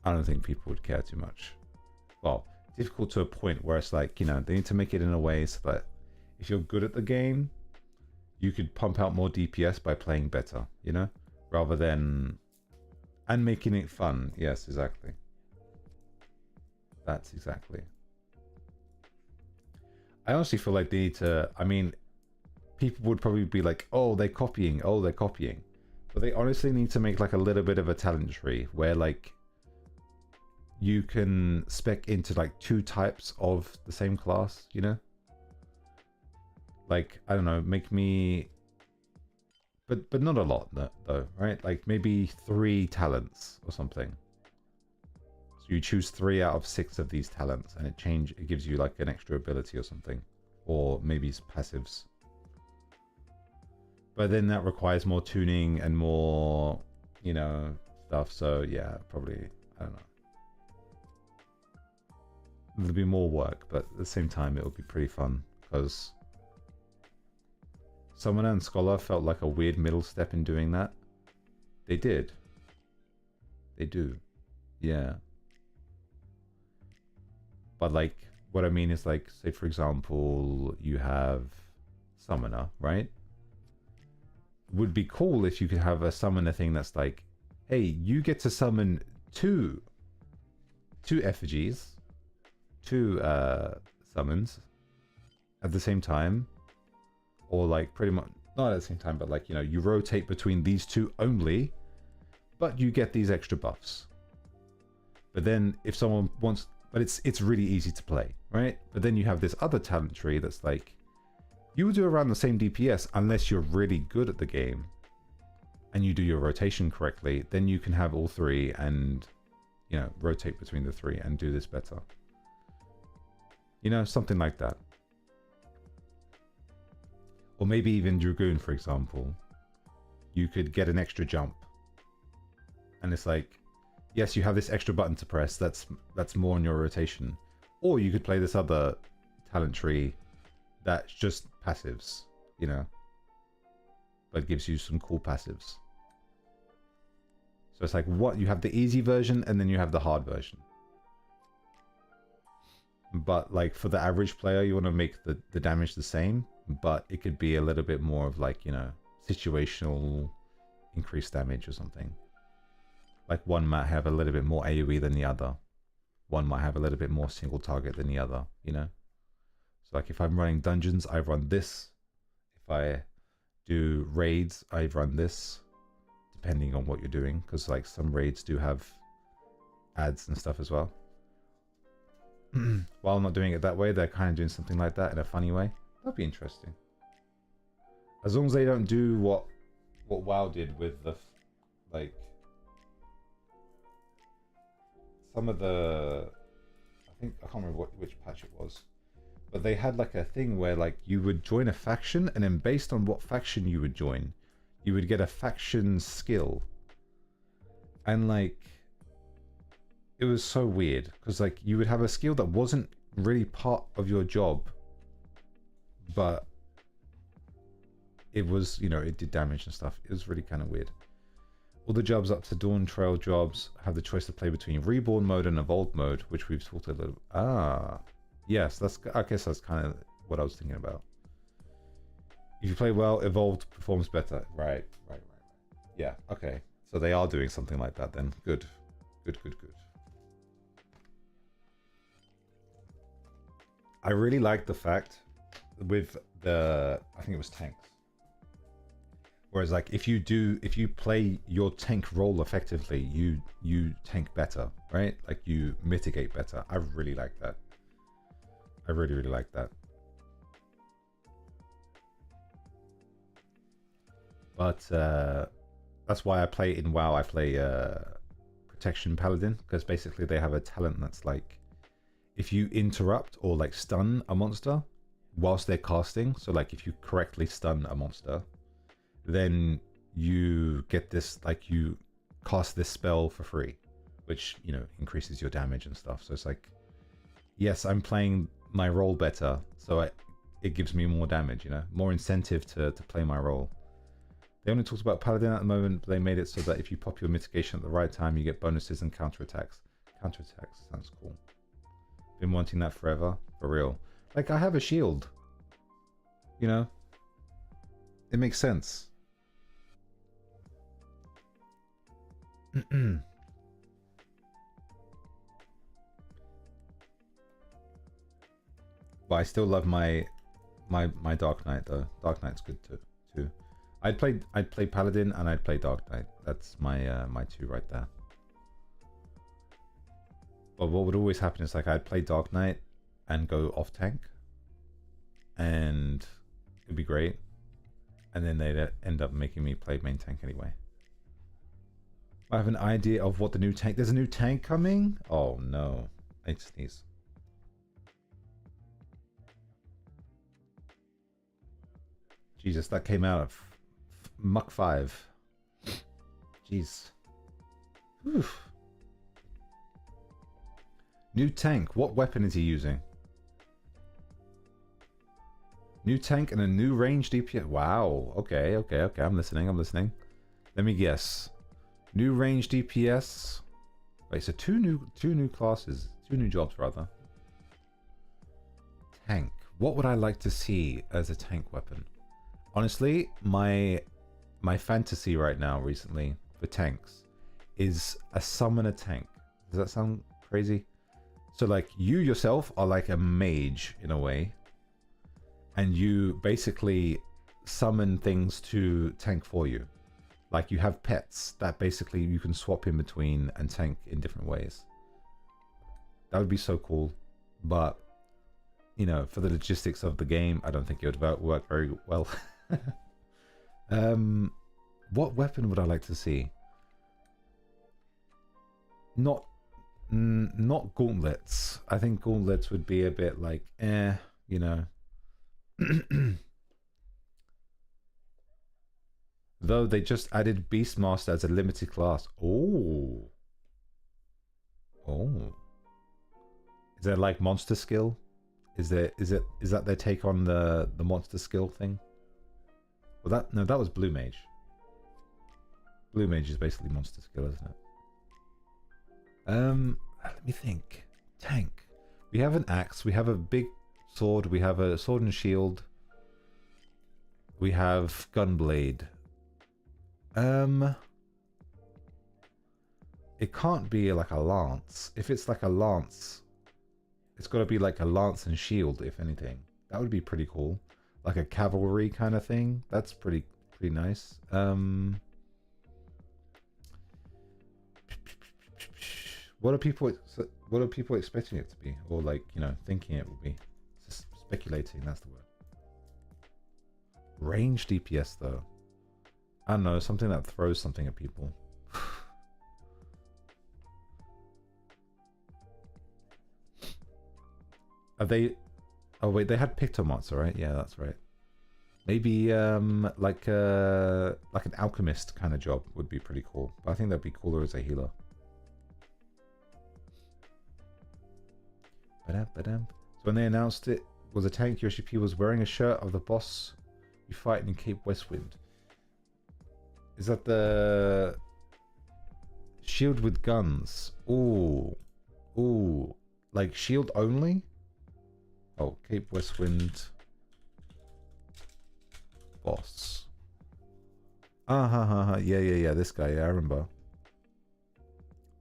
I don't think people would care too much. Well, difficult to a point where it's like, you know, they need to make it in a way so that if you're good at the game, you could pump out more DPS by playing better, you know, rather than, and making it fun. Yes, exactly. That's exactly. I honestly feel like they need to, I mean, people would probably be like, oh, they're copying, oh, they're copying. But they honestly need to make like a little bit of a talent tree where like you can spec into like 2 types of the same class, you know? Like, I don't know, make me, but not a lot though, right? Like maybe 3 talents or something. So you choose 3 out of 6 of these talents and it gives you like an extra ability or something. Or maybe it's passives. But then that requires more tuning and more, you know, stuff. So yeah, probably, I don't know. There'll be more work, but at the same time, it'll be pretty fun because Summoner and Scholar felt like a weird middle step in doing that. They did. They do. Yeah. But like, what I mean is like, say for example, you have Summoner, right? Would be cool if you could have a Summoner thing that's like, hey, you get to summon two effigies, 2 summons at the same time, or like pretty much not at the same time, but like, you know, you rotate between these 2 only, but you get these extra buffs. But then if someone wants, but it's really easy to play, right? But then you have this other talent tree that's like, you will do around the same DPS unless you're really good at the game and you do your rotation correctly, then you can have all 3 and, you know, rotate between the 3 and do this better. You know, something like that. Or maybe even Dragoon, for example. You could get an extra jump. And it's like, yes, you have this extra button to press, that's more on your rotation. Or you could play this other talent tree that's just passives, you know, but gives you some cool passives. So it's like, what, you have the easy version and then you have the hard version. But like for the average player, you want to make the damage the same, but it could be a little bit more of like, you know, situational increased damage or something. Like one might have a little bit more AoE than the other. One might have a little bit more single target than the other, you know? So like if I'm running dungeons, I run this. If I do raids, I run this, depending on what you're doing. Because like some raids do have ads and stuff as well. While I'm not doing it that way, they're kind of doing something like that in a funny way. That'd be interesting. As long as they don't do what WoW did with the, like, some of the, I can't remember which patch it was, but they had like a thing where like you would join a faction and then based on what faction you would join, you would get a faction skill. And like, it was so weird because like you would have a skill that wasn't really part of your job, but it was, you know, it did damage and stuff. It was really kind of weird. All the jobs up to Dawn Trail jobs have the choice to play between Reborn mode and Evolved mode, which we've talked a little. Yes, I guess that's kind of what I was thinking about. If you play well, Evolved performs better. Right. Yeah, okay. So they are doing something like that then. Good. I really like the fact with the, I think it was tanks. Whereas like if you play your tank role effectively, you tank better, right? Like you mitigate better. I really like that. I really like that. But that's why I play in WoW. I play Protection Paladin because basically they have a talent that's like, if you interrupt or like stun a monster whilst they're casting, so like if you correctly stun a monster, then you get this, like you cast this spell for free, which, you know, increases your damage and stuff. So it's like, yes, I'm playing my role better, so it gives me more damage, you know, more incentive to play my role. They only talked about Paladin at the moment, but they made it so that if you pop your mitigation at the right time, you get bonuses and counterattacks. Counterattacks sounds cool. Been wanting that forever, for real. Like, I have a shield. You know? It makes sense. But I still love my Dark Knight though. Dark Knight's good too. I'd play Paladin and I'd play Dark Knight. That's my my two right there. But what would always happen is like I'd play Dark Knight and go off tank, and it'd be great. And then they'd end up making me play main tank anyway. I have an idea of what the new tank. There's a new tank coming. Oh no! I sneeze. Jesus, that came out of Muck 5. Jeez. Oof. New tank. What weapon is he using? New tank and a new range DPS. Wow. Okay. I'm listening. Let me guess. New range DPS. Wait, so two new classes. Two new jobs, rather. Tank. What would I like to see as a tank weapon? Honestly, my fantasy right now, recently, for tanks, is a summoner tank. Does that sound crazy? So, like, you yourself are like a mage, in a way. And you basically summon things to tank for you. Like, you have pets that basically you can swap in between and tank in different ways. That would be so cool. But, you know, for the logistics of the game, I don't think it would work very well. What weapon would I like to see? Not gauntlets. I think gauntlets would be a bit like, you know. Though they just added Beastmaster as a limited class. Oh. Is there like monster skill? Is that their take on the monster skill thing? Well, that was Blue Mage. Blue Mage is basically monster skill, isn't it? Let me think. Tank. We have an axe. We have a big sword. We have a sword and shield. We have Gunblade. It can't be like a lance. If it's like a lance, it's got to be like a lance and shield, if anything. That would be pretty cool. Like a cavalry kind of thing. That's pretty nice. What are people expecting it to be, or like, you know, thinking it will be? Just speculating. That's the word. Range DPS though. I don't know, something that throws something at people. Are they? Oh wait, they had Pictomonster, right? Yeah, that's right. Maybe like an alchemist kind of job would be pretty cool. But I think that'd be cooler as a healer. So when they announced it was a tank, Yoshi was wearing a shirt of the boss you fight in Cape Westwind. Is that the shield with guns? Ooh, like shield only? Oh, Cape Westwind boss. Yeah. This guy, yeah, I remember.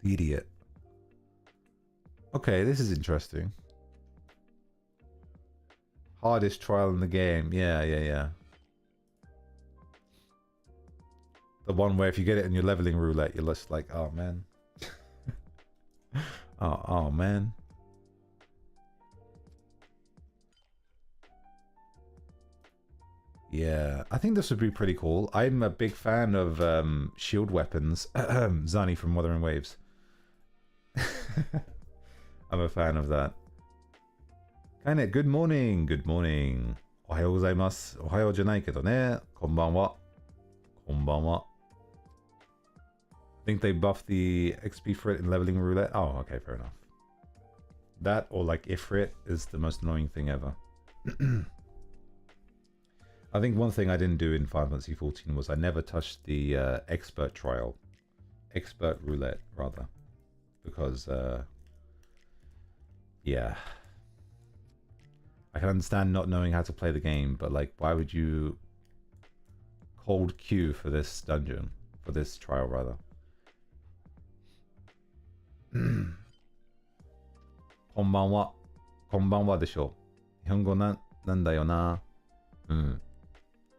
The idiot. Okay, this is interesting. Hardest trial in the game. Yeah. The one where if you get it in your leveling roulette, you're just like, oh man. oh man. Yeah, I think this would be pretty cool. I'm a big fan of shield weapons. Zani from Wuthering Waves. I'm a fan of that. Kainet, good morning. Good morning. Ohayou gozaimasu. Ohayou janai kedo ne. Konbanwa. Konbanwa. I think they buffed the XP for it in leveling roulette. Oh, okay, fair enough. That or like Ifrit is the most annoying thing ever. I think one thing I didn't do in Final Fantasy XIV was I never touched the expert trial. Expert roulette, rather. because, yeah. I can understand not knowing how to play the game, but like, why would you cold queue for this dungeon? For this trial, rather. こんばんは。こんばんはでしょう。日本語なんだよな。うん。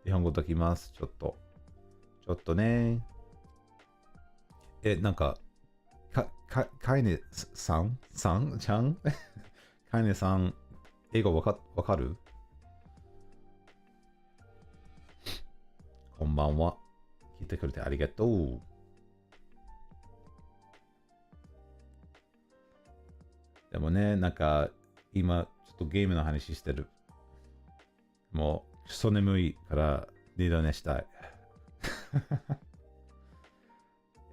日本語解きます。ちょっとね。なんか、かいねさんちゃんかいねさん、英語わかる？こんばんは。聞いてくれてありがとう。でもね、なんか、今、ちょっとゲームの話してる。もう、クソ眠いから二度寝したい。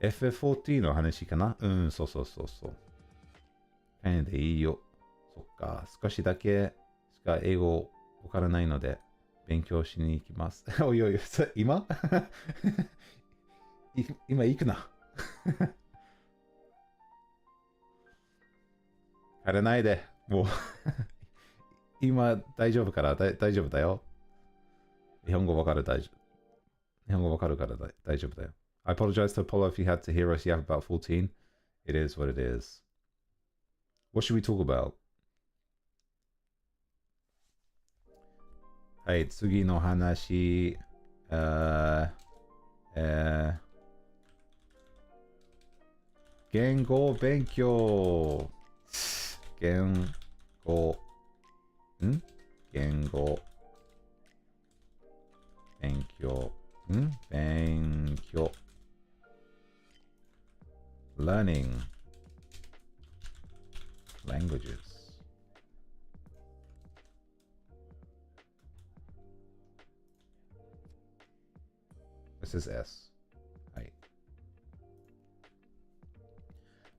FF14 の話かな？うん、そう。かいねでいいよ。そっか、少しだけしか英語わからないので、勉強しに行きます。おいおい、今今行くな。帰れないで。もう今大丈夫から大丈夫だよ。日本語わかるから大丈夫だよ。I apologize to Apollo if you had to hear us yap about 14. It is what it is. What should we talk about? はい、次の話。言語勉強。言語勉強。Learning languages. This is S. Right.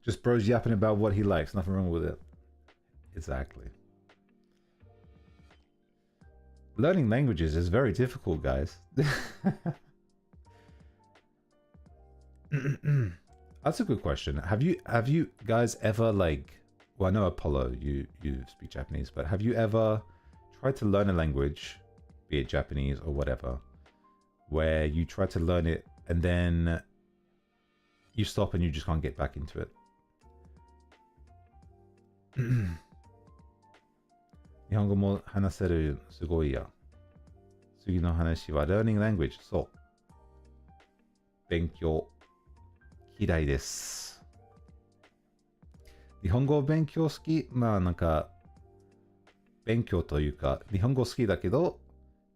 Just bros yapping about what he likes. Nothing wrong with it. Exactly. Learning languages is very difficult, guys. That's a good question. Have you guys ever well, I know Apollo, you speak Japanese, but have you ever tried to learn a language, be it Japanese or whatever, where you try to learn it and then you stop and you just can't get back into it? 日本語も話せるすごいや。次の話は learning language。そう。勉強。嫌いです。日本語勉強好き？まあなんか、勉強というか、日本語好きだけど、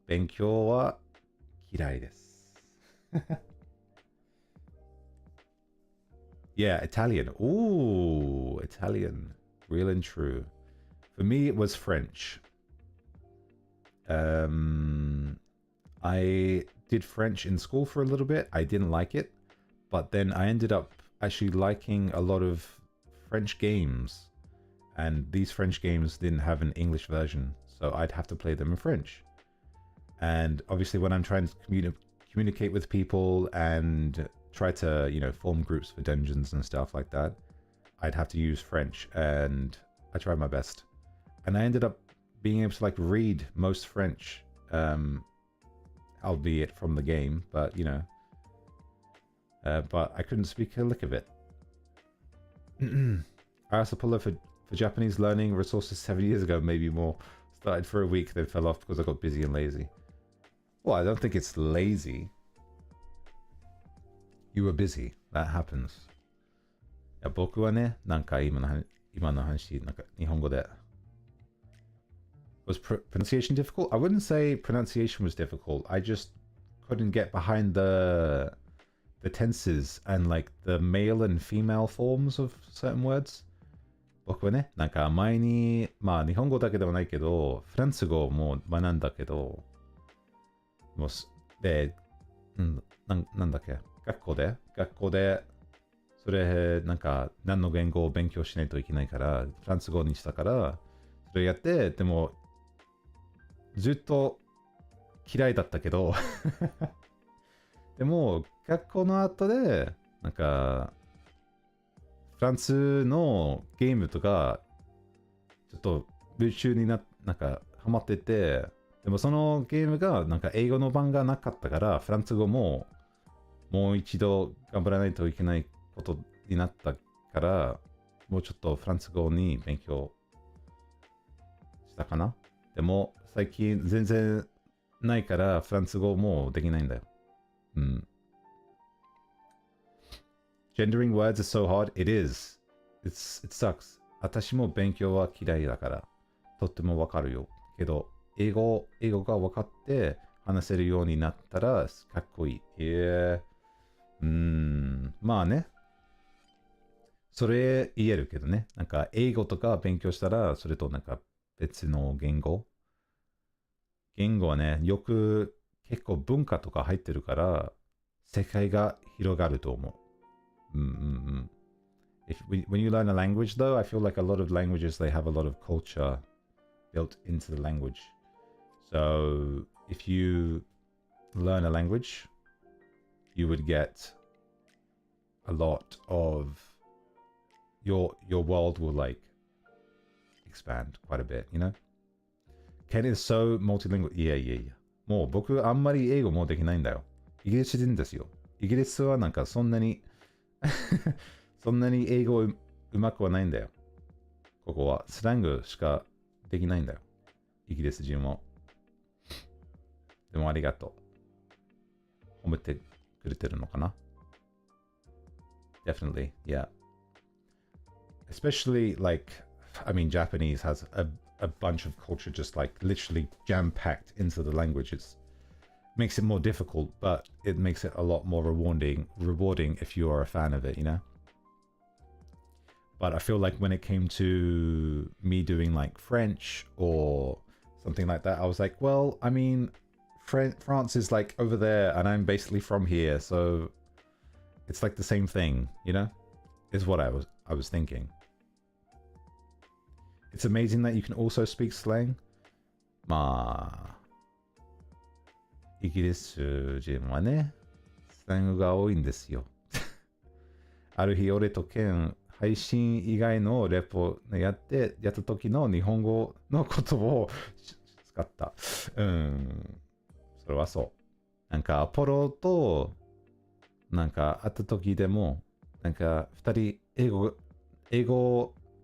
勉強は嫌いです。Yeah, Italian. Ooh, Italian. Real and true. For me, it was French. I did French in school for a little bit. I didn't like it. But then I ended up actually liking a lot of French games. And these French games didn't have an English version. So I'd have to play them in French. And obviously when I'm trying to communicate with people and try to, form groups for dungeons and stuff like that, I'd have to use French. And I tried my best. And I ended up being able to read most French, albeit from the game, but but I couldn't speak a lick of it. I asked Apollo for Japanese learning resources 7 years ago, maybe more. Started for a week, then fell off because I got busy and lazy. Well, I don't think it's lazy. You were busy. That happens. いや、僕はね、なんか今の話、なんか日本語で。Was pronunciation difficult? I wouldn't say pronunciation was difficult. I just couldn't get behind the tenses and the male and female forms of certain words. 僕はね、なんか前に、まあ日本語だけではないけど、フランス語も学んだけど、もうで、なんだっけ、学校で、それ、なんか何の言語を勉強しないといけないから、フランス語にしたから、それやって、でも、ずっと嫌いだったけどでも学校の後でなんかフランスのゲームとか、ちょっと夢中になんかハマってて、でもそのゲームがなんか英語の版がなかったから、フランス語ももう一度頑張らないといけないことになったから、もうちょっとフランス語に勉強したかな。でも最近全然ないからフランス語もできないんだよ。うん。Gendering words is so hard. It is. It sucks. 私も勉強は嫌いだから、とってもわかるよ。けど、英語が分かって話せるようになったらかっこいい。まあね。それ言えるけどね。なんか英語とか勉強したら、それとなんか別の言語。言語はね、よく結構文化とか入ってるから、世界が広がると思う。When you learn a language, though, I feel like a lot of languages, they have a lot of culture built into the language. So if you learn a language, you would get a lot of your world will like expand quite a bit, you know? Ken is so multilingual. Yeah. もう僕あんまり英語もできないんだよ。イギリス人ですよ。イギリスはなんかそんなにそんなに英語うまくはないんだよ。ここはスラングしかできないんだよ。イギリス人も。でもありがとう。褒めてくれてるのかな？ Definitely, yeah. Especially like, I mean, Japanese has a bunch of culture just like literally jam-packed into the languages. Makes it more difficult, but it makes it a lot more rewarding if you are a fan of it, you know? But I feel like when it came to me doing like French or something like that, I was like, well, I mean, France is like over there and I'm basically from here, so it's like the same thing, you know? Is what I was thinking. It's amazing that you can also speak slang. まあ、イギリス人はね、スラングが多いんですよ。ある日、俺とケン、配信以外のレポやった時の日本語の言葉を使った。それはそう。なんか、アポロと、なんか、会った時でも、なんか、二人、英語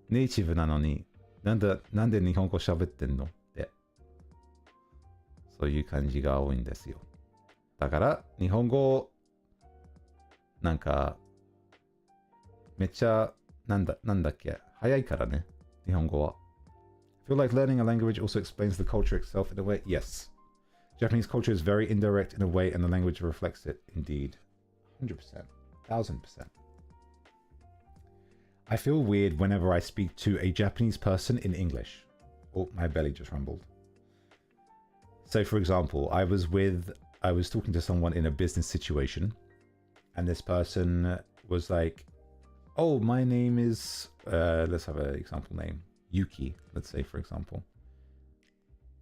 ネイティブなのに、なんで日本語喋ってんのって。そういう感じが多いんですよ。だから、日本語、なんか、めっちゃ、なんだっけ、早いからね、日本語は。I feel like learning a language also explains the culture itself in a way. Yes. Japanese culture is very indirect in a way, and the language reflects it. Indeed. 100%. 1000%. I feel weird whenever I speak to a Japanese person in English. Oh, my belly just rumbled. So, for example, I was talking to someone in a business situation, and this person was like, oh, my name is, let's have an example name, Yuki, let's say, for example.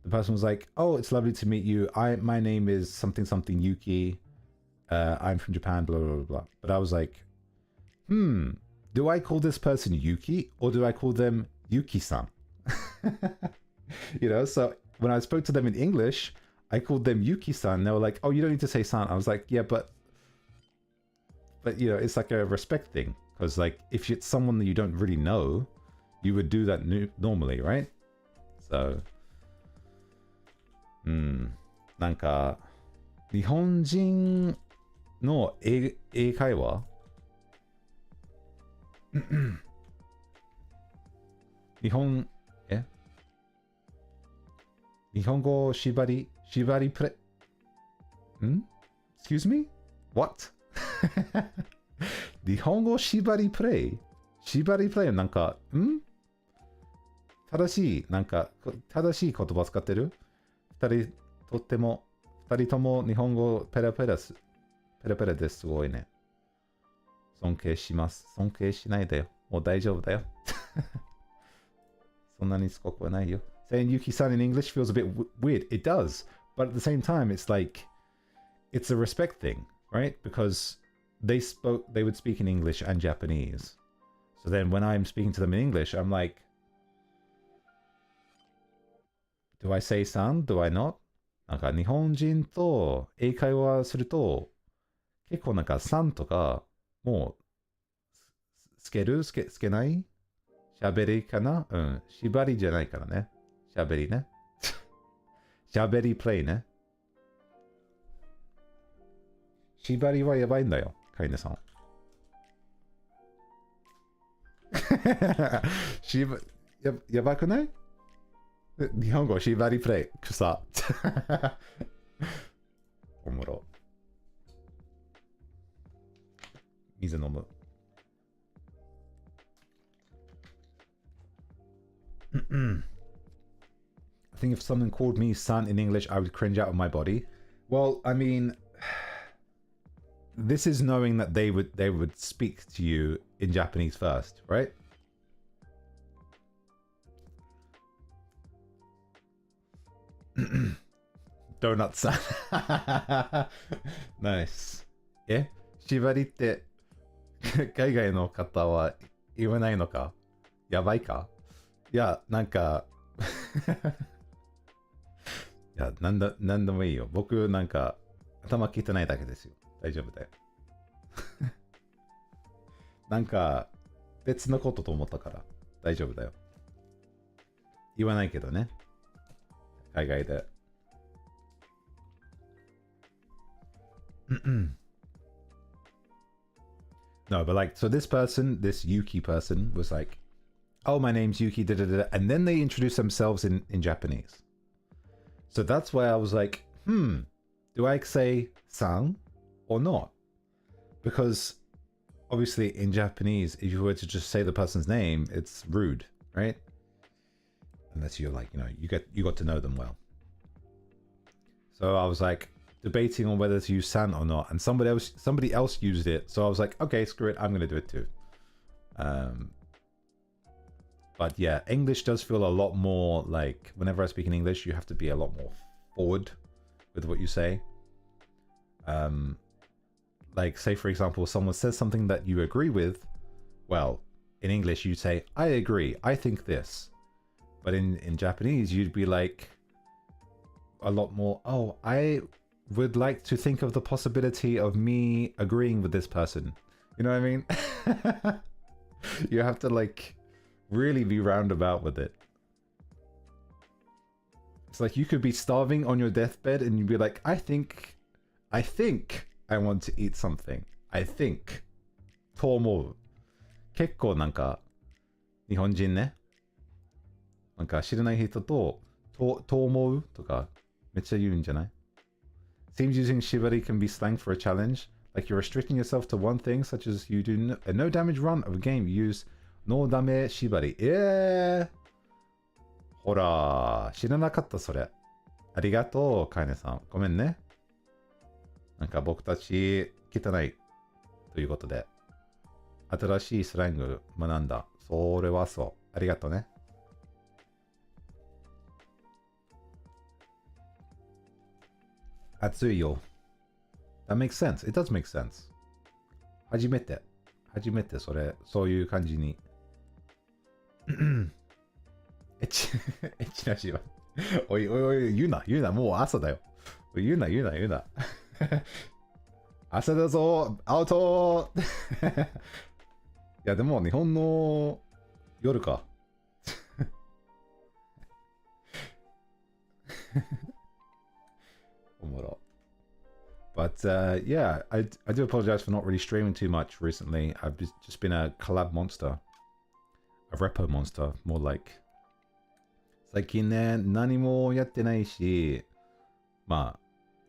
The person was like, oh, it's lovely to meet you. My name is something Yuki. I'm from Japan, blah, blah, blah. But I was like, do I call this person Yuki or do I call them Yuki-san? You know, so when I spoke to them in English, I called them Yuki-san. They were like, oh, you don't need to say san. I was like, yeah, but you know, it's like a respect thing. Because like, if it's someone that you don't really know, you would do that normally, right? So, なんか、日本人の英会話日本語縛りプレExcuse me? What? 日本語縛りプレイなんか、正しい言葉使ってる？二人とも日本語ペラペラですごいね。尊敬します。尊敬しないでよ。もう大丈夫だよ。そんなにすごくはないよ。Saying Yuki-san in English feels a bit weird. It does. But at the same time, it's like, it's a respect thing, right? Because they would speak in English and Japanese. So then when I'm speaking to them in English, I'm like, do I say san? Do I not? なんか日本人と英会話すると、結構なんかsanとか、もう、つけない喋りかなうん。縛りじゃないからね。喋りね。喋りプレイね。縛りはやばいんだよ、カイネさん。やばくない日本語縛りプレイ。草。おもろ。水飲む。I think if someone called me son in English, I would cringe out of my body. Well, I mean, this is knowing that they would speak to you in Japanese first, right? Donut san. Nice. 縛りって海外の方は言わないのかやばいかいや、なんかいや、なんでもいいよ。僕なんか頭聞いてないだけですよ。大丈夫だよ。なんか別のことと思ったから大丈夫だよ。言わないけどね。海外で。No, but like, so this Yuki person was like, oh, my name's Yuki, da da da, and then they introduced themselves in Japanese. So that's why I was like, do I say san or not? Because obviously in Japanese, if you were to just say the person's name, it's rude, right? Unless you're like, you got to know them well. So I was like debating on whether to use san or not, and somebody else used it. So I was like, okay, screw it, I'm gonna do it too. But yeah, English does feel a lot more like, whenever I speak in English, you have to be a lot more forward with what you say. Like, say for example, someone says something that you agree with. Well, in English, you'd say, I agree, I think this. But in Japanese, you'd be like, a lot more, oh, I would like to think of the possibility of me agreeing with this person. You know what I mean? You have to like really be roundabout with it. It's like you could be starving on your deathbed and you'd be like, I think I want to eat something. I think. と思う。結構なんか日本人ね。なんか知らない人と思うとかめっちゃ言うんじゃない Seems using shibari can be slang for a challenge. Like you're restricting yourself to one thing, such as you do a no damage run of a game. You use no dame shibari. ほら、知らなかったそれ。ありがとう、カイネさん。ごめんね。なんか僕たち汚いということで、新しいスラング学んだ。それはそう。ありがとうね。熱いよ。That makes sense. It does make sense. 初めてそういう感じに。エッチなしは。おい、言うな、もう朝だよ。言うな。朝だぞ、アウトいや、でも日本の夜か。おもろ。But yeah, I do apologize for not really streaming too much recently. I've just been a collab monster. A repo monster, more like. 最近ね、何もやってないし、まあ、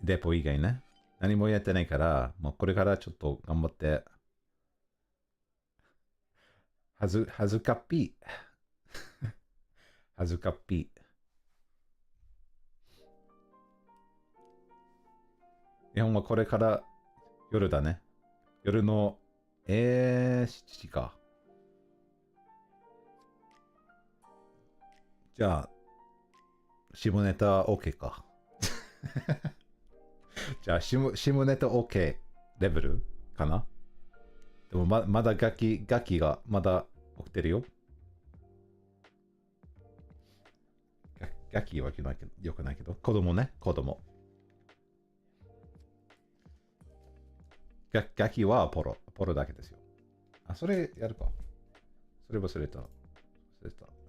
レポ以外ね、何もやってないから、まあ、これからちょっと頑張って、恥ずかっぴ恥ずかっぴ日本はこれから夜だね。夜の、7時か。じゃあ、下ネタ OK か。じゃあ、下ネタ OK レベルかなでもまだガキがまだ起きてるよ。ガキはよくないけど。子供ね、子供。ガキはポロだけですよ。あ、それやるか。それ忘れた。こ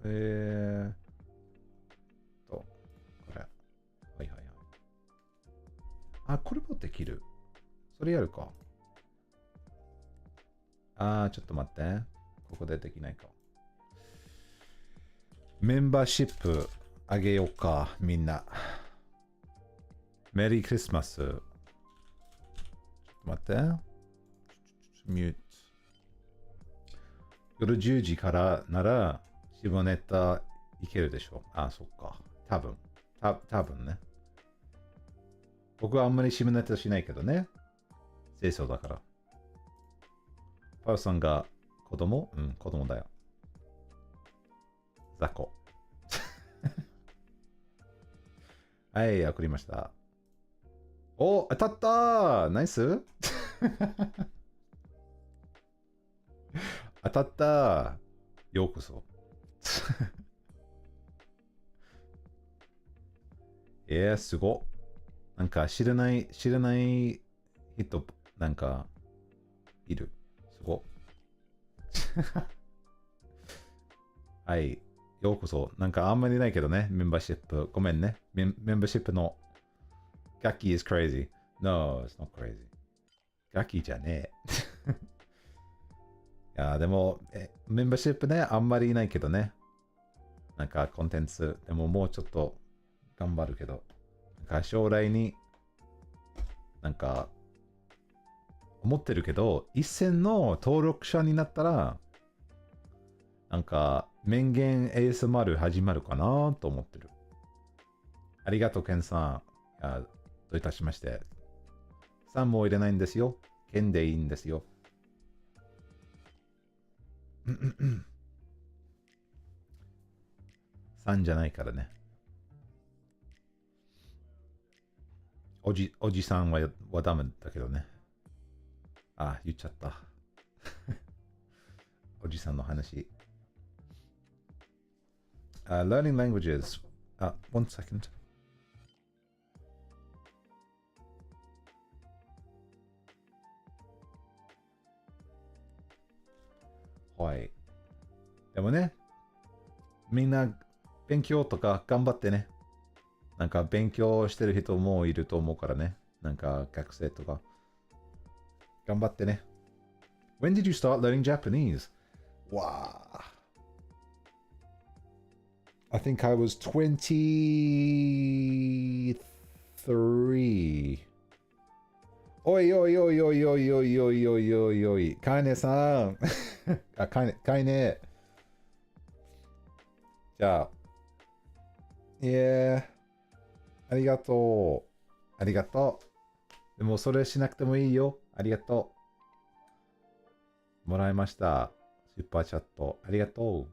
れ。はいはいはい。あ、これもできる。それやるか。ちょっと待って。ここでできないか。メンバーシップあげようか、みんな。メリークリスマス。ちょっと待って。ミュート。夜10時からなら、下ネタいけるでしょ。そっか。多分ね。僕はあんまり下ネタしないけどね。清楚だから。パウさんが子供？子供だよ。雑魚。はい、送りました。お、当たったー！ナイス当たったー。ようこそ。すご。なんか知らない人、なんか、いる。すご。はい。ようこそ。なんかあんまりないけどね、メンバーシップ。ごめんね。メンバーシップのガキ is crazy. No, it's not crazy. ガキじゃねえ。いや、でも、メンバーシップね、あんまりいないけどね。なんかコンテンツ、でももうちょっと頑張るけど。なんか将来に、なんか、思ってるけど、1000の登録者になったら、なんか、面言 ASMR 始まるかなと思ってる。ありがとう、ケンさん。どういたしまして。さんも入れないんですよ。ケンでいいんですよ。さんじゃないからね。おじさんはダメだけどね。言っちゃった。おじさんの話。Learning languages. One second. はい。でもね、みんな勉強とか頑張ってね。なんか勉強してる人もいると思うからね。なんか学生とか。頑張ってね。When did you start learning Japanese? Wow. I think I was 23. おいおいおいおいおいおいおいおいおいおい。カイネさん。カイネ。じゃあ。ありがとう。ありがとう。でもそれしなくてもいいよ。ありがとう。もらいました。スーパーチャット。ありがとう。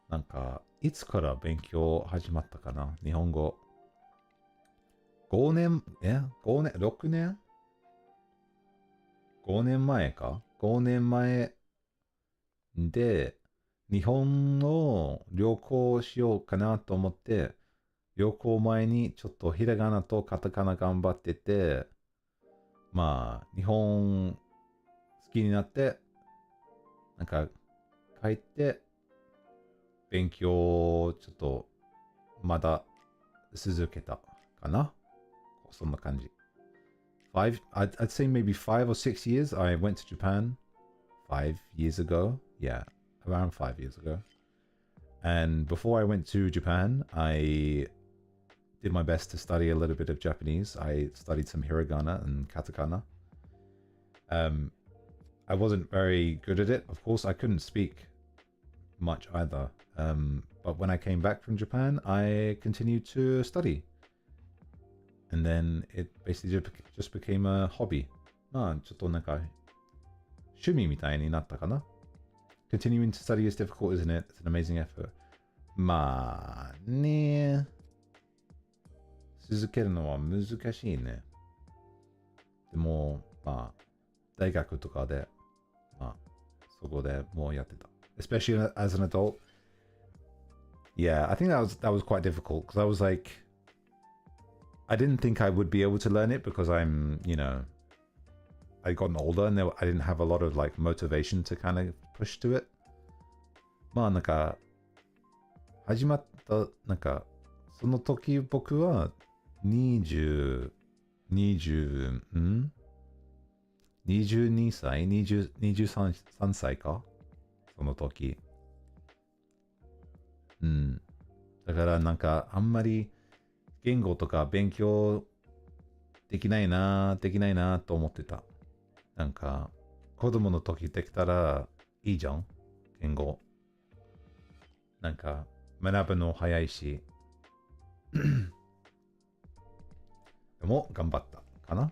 なんか、いつから勉強始まったかな日本語。5年、5年、6年 ?5 年前か ?5 年前で、日本の旅行しようかなと思って、旅行前にちょっとひらがなとカタカナ頑張ってて、日本好きになって、なんか帰って、勉強をちょっとまだ続けたかなそんな感じ。I'd say maybe 5 or 6 years. I went to Japan 5 years ago. Yeah, around 5 years ago. And before I went to Japan, I did my best to study a little bit of Japanese. I studied some hiragana and katakana. I wasn't very good at it. Of course, I couldn't speak much either. But when I came back from Japan, I continued to study. And then it basically just became a hobby. ちょっとなんか趣味みたいになったかな Continuing to study is difficult, isn't it? It's an amazing effort. 続けるのは難しいね。でも、大学とかで、そこでもうやってた。Especially as an adult. Yeah, I think that was quite difficult because I was like, I didn't think I would be able to learn it because I'm, I'd gotten older and I didn't have a lot of like motivation to kind of push to it. まあなんか、始まった、なんか、その時僕は22歳 ?23 歳かその時。うん。だからなんかあんまり言語とか勉強できないなと思ってた。なんか子供の時できたらいいじゃん言語。なんか学ぶの早いし。でも頑張ったかな。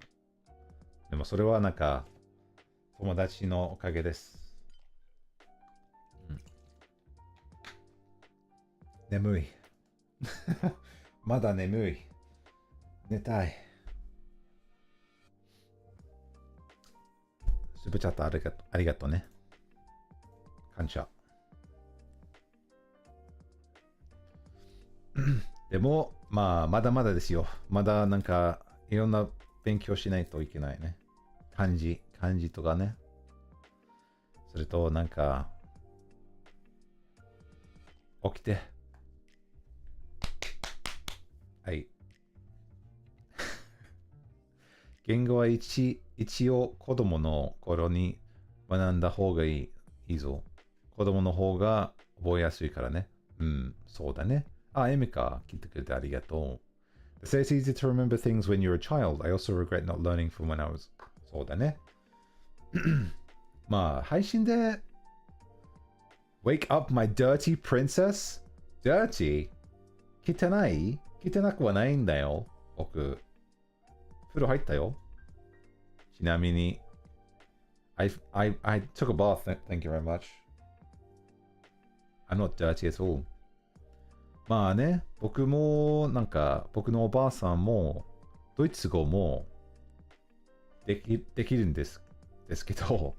でもそれはなんか友達のおかげです。うん、眠い。まだ眠い。寝たい。スープチャットありがとうね。感謝。でも、まだまだですよ。まだなんか、いろんな勉強しないといけないね。漢字とかね。それと、なんか、起きて。はい。言語は一応子供の頃に学んだ方がいいぞ。子供の方が覚えやすいからね。うん、そうだね。エミカ、聞いてくれてありがとう。It says it's easy to remember things when you're a child. I also regret not learning from when I was. そうだね。まあ、配信で Wake up my dirty princess? Dirty? 汚くはないんだよ。僕。風呂入ったよ。ちなみに。I took a bath. Thank you very much. I'm not dirty at all. まあね、僕もなんか僕のおばあさんもドイツ語もできるんですけど、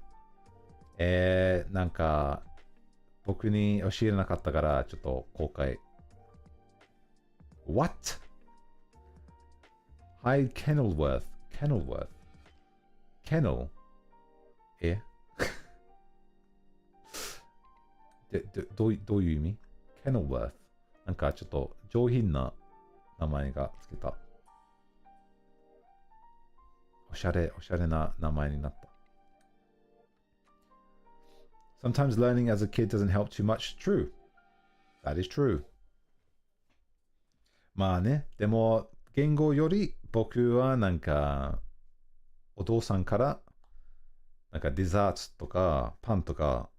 なんか僕に教えなかったからちょっと後悔。What? Hi, Kenilworth. Kennel? どういう意味 ?Kenilworth。なんかちょっと上品な名前がつけた。おしゃれな名前になった。Sometimes learning as a kid doesn't help too much. True. That is true. まあね、でも言語より僕はなんかお父さんからなんかデザートとかパンとか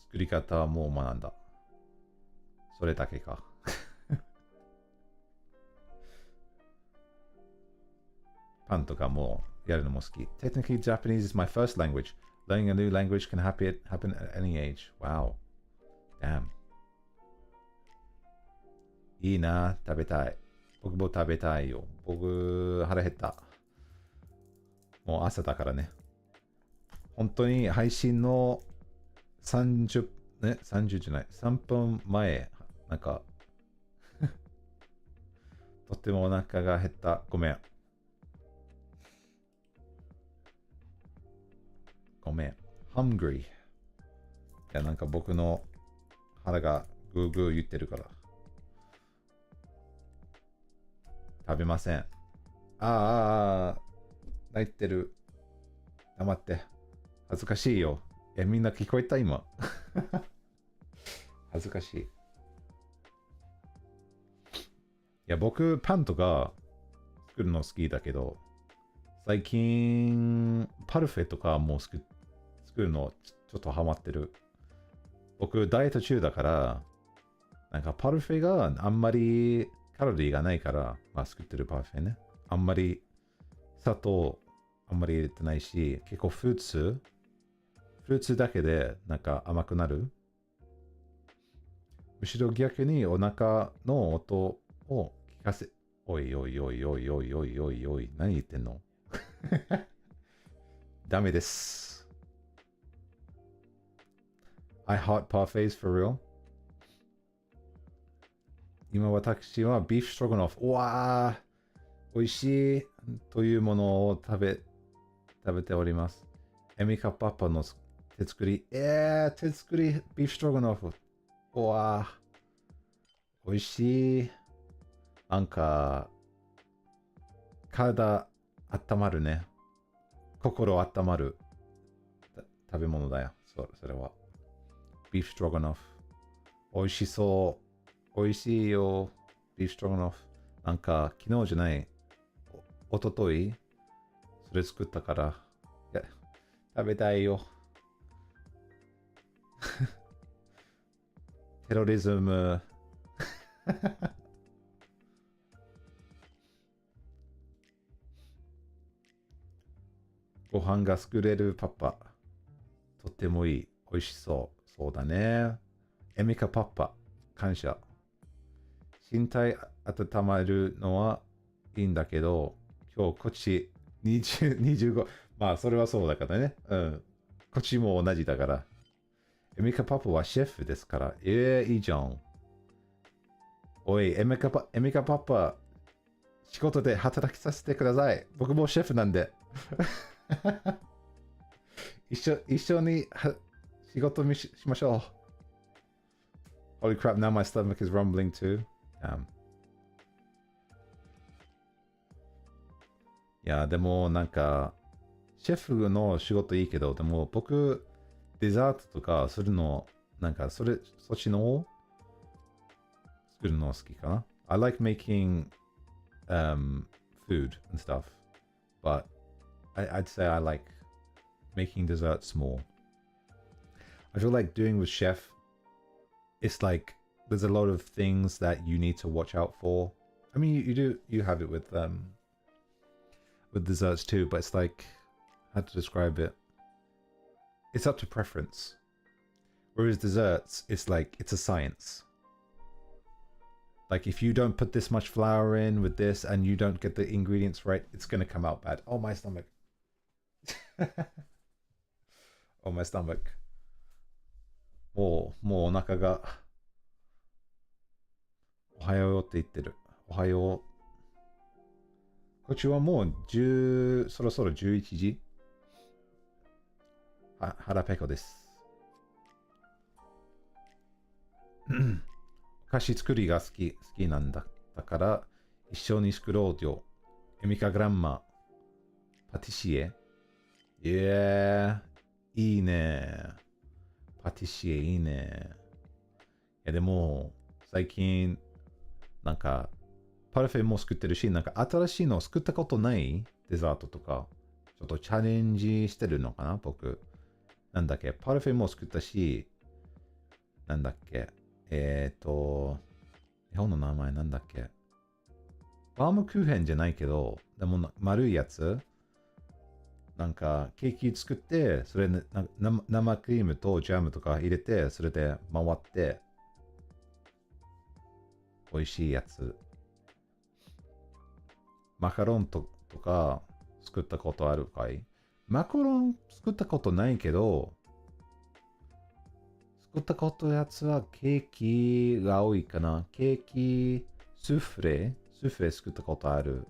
作り方も学んだ。それだけか。パンとかもやるのも好き。Technically, Japanese is my first language. Learning a new language can happen at any age. Wow. Damn. いいな、食べたい。僕も食べたいよ。僕、腹減った。もう朝だからね。本当に配信の30じゃない、3分前、なんか、とってもお腹が減った。ごめん。hungry。いや、なんか僕の腹がグーグー言ってるから。食べません。泣いてる。黙って。恥ずかしいよ。みんな聞こえた今。恥ずかしい。いや、僕、パンとか作るの好きだけど、最近、パルフェとかもう作るのちょっとハマってる。僕、ダイエット中だから、なんかパルフェがあんまりカロリーがないから、まあ作ってるパルフェね。あんまり砂糖あんまり入れてないし、結構フルーツだけでなんか甘くなる。むしろ逆にお腹の音を聞かせ、おい、何言ってんのダメです。I heart parfaits for real. 今私はビーフストロガノフ。うわー、美味しいというものを食べております。エミカパパの手作り。手作りビーフストロガノフ。うわー、美味しい。なんか、体温まるね。心温まる食べ物だよ。それは。ビーフストロガノフ。美味しそう。美味しいよ。ビーフストロガノフ。なんか、昨日じゃない。おとといそれ作ったから。いや、食べたいよ。テロリズム。ご飯が作れるパパ。とってもいい。美味しそう。そうだね。エミカパパ。感謝。身体温まるのはいいんだけど、今日こっち20、25。まあ、それはそうだからね。うん。こっちも同じだから。エミカパパはシェフですから。いいじゃん。おい、エミカパパ、仕事で働きさせてください。僕もシェフなんで。一緒に仕事しましょう。Holy crap, now my stomach is rumbling too.いや、でもなんか、シェフの仕事いいけど、でも僕、デザートとかするの、なんかそっちのを作るの好きかな。I like making food and stuff, but I'd say I like making desserts more. I feel like doing with chef, it's like there's a lot of things that you need to watch out for. I mean, you have it with desserts too, but it's like, how to describe it? It's up to preference. Whereas desserts, it's like, it's a science. Like if you don't put this much flour in with this and you don't get the ingredients right, it's going to come out bad. Oh, my stomach. Oh, my stomach. もうお腹がおはようって言ってる。おはよう。こっちはもうそろそろ11時。腹ペコです。お菓子作りが好きなんだ。だから一緒に作ろうよ。エミカグランマ、パティシエ。いいね。パティシエいいね。いやでも、最近、なんか、パルフェも作ってるし、なんか新しいの作ったことないデザートとか、ちょっとチャレンジしてるのかな、僕。なんだっけ、パルフェも作ったし、なんだっけ、日本の名前なんだっけ。バームクーヘンじゃないけど、でも丸いやつ、なんかケーキ作って、それ、生クリームとジャムとか入れて、それで回って、美味しいやつ。マカロンとか作ったことあるかい？マカロン作ったことないけど、作ったことやつはケーキが多いかな。ケーキ、スフレ作ったことある。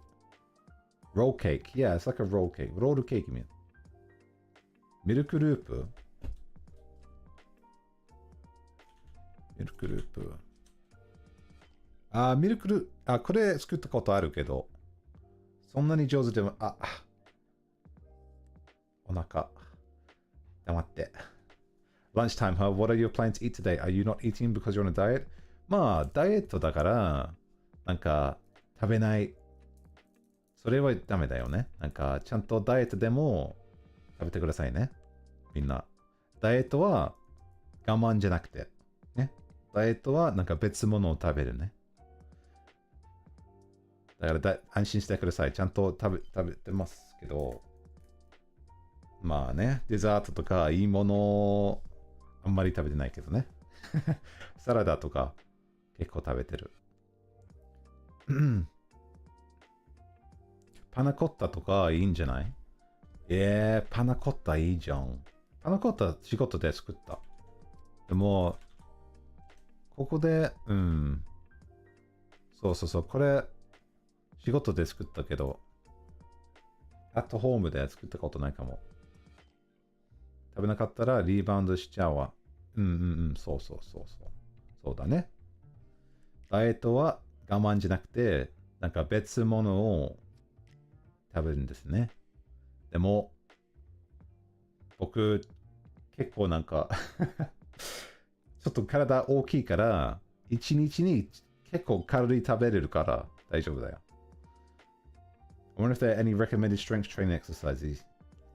ロールケーキ。Yeah, it's like a roll cake. ロールケーキミルクループこれ作ったことあるけど、そんなに上手でも、お腹。黙って。Lunchtime, huh? What are you planning to eat today? Are you not eating because you're on a diet? まあ、ダイエットだから、なんか、食べない。それはダメだよね。なんか、ちゃんとダイエットでも食べてくださいね。みんな。ダイエットは我慢じゃなくて。ね。ダイエットはなんか別物を食べるね。だから安心してください。ちゃんと食べてますけど。まあね、デザートとかいいものあんまり食べてないけどね。サラダとか結構食べてる。パナコッタとかいいんじゃない？パナコッタいいじゃん。パナコッタ仕事で作った。でも、ここで、そうそうそう、これ、仕事で作ったけど、アットホームで作ったことないかも。食べなかったらリバウンドしちゃうわ。そうそうそうそう。そうだね。ダイエットは我慢じゃなくて、なんか別物を食べるんですね。でも、僕、結構なんかちょっと体大きいから、一日に結構カロリー食べれるから大丈夫だよ。I wonder if there are any recommended strength training exercises.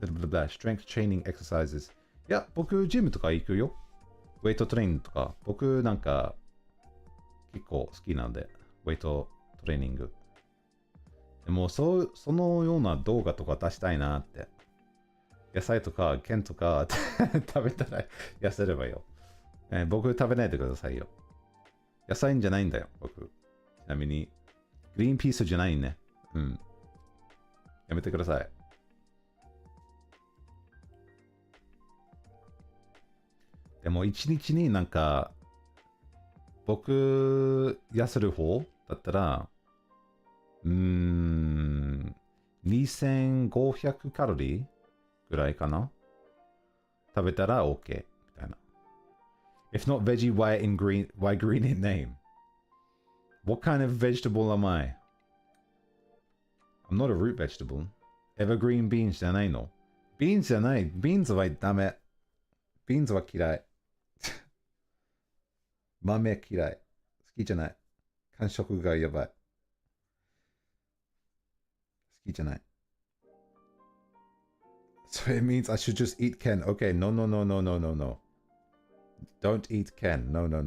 Strength training exercises. いや、僕、ジムとか行くよ。ウェイトトレーニングとか。僕なんか、結構好きなんで、ウェイトトレーニング。でも、そのような動画とか出したいなって。野菜とか、剣とか食べたら痩せればよ。僕食べないでくださいよ。野菜じゃないんだよ、僕。ちなみに、グリーンピースじゃないね。やめてください。でも一日になんか、僕、痩せる方だったら、2500カロリーぐらいかな食べたら OK みたいな。If not veggie, why green in name? What kind of vegetable am I? I'm not a root vegetable. Evergreen beans じゃないの ?beans じゃない。beans はダメ。beans は嫌い。豆嫌い。好きじゃない。感触がやばい。好きじゃない。So it means I should just eat Ken. Okay, no. Don't eat Ken. No. I'm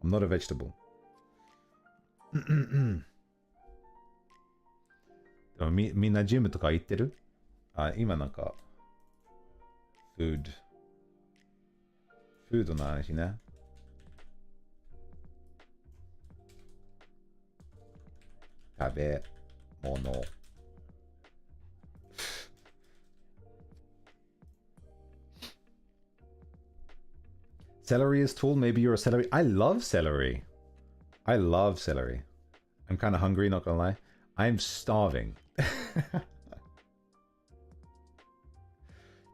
not a vegetable. でもみんなジムとか行ってる？今なんか、フードの話ね。食べ物。Celery is tall. Maybe you're a celery. I love celery. I'm kind of hungry, not gonna lie. I'm starving.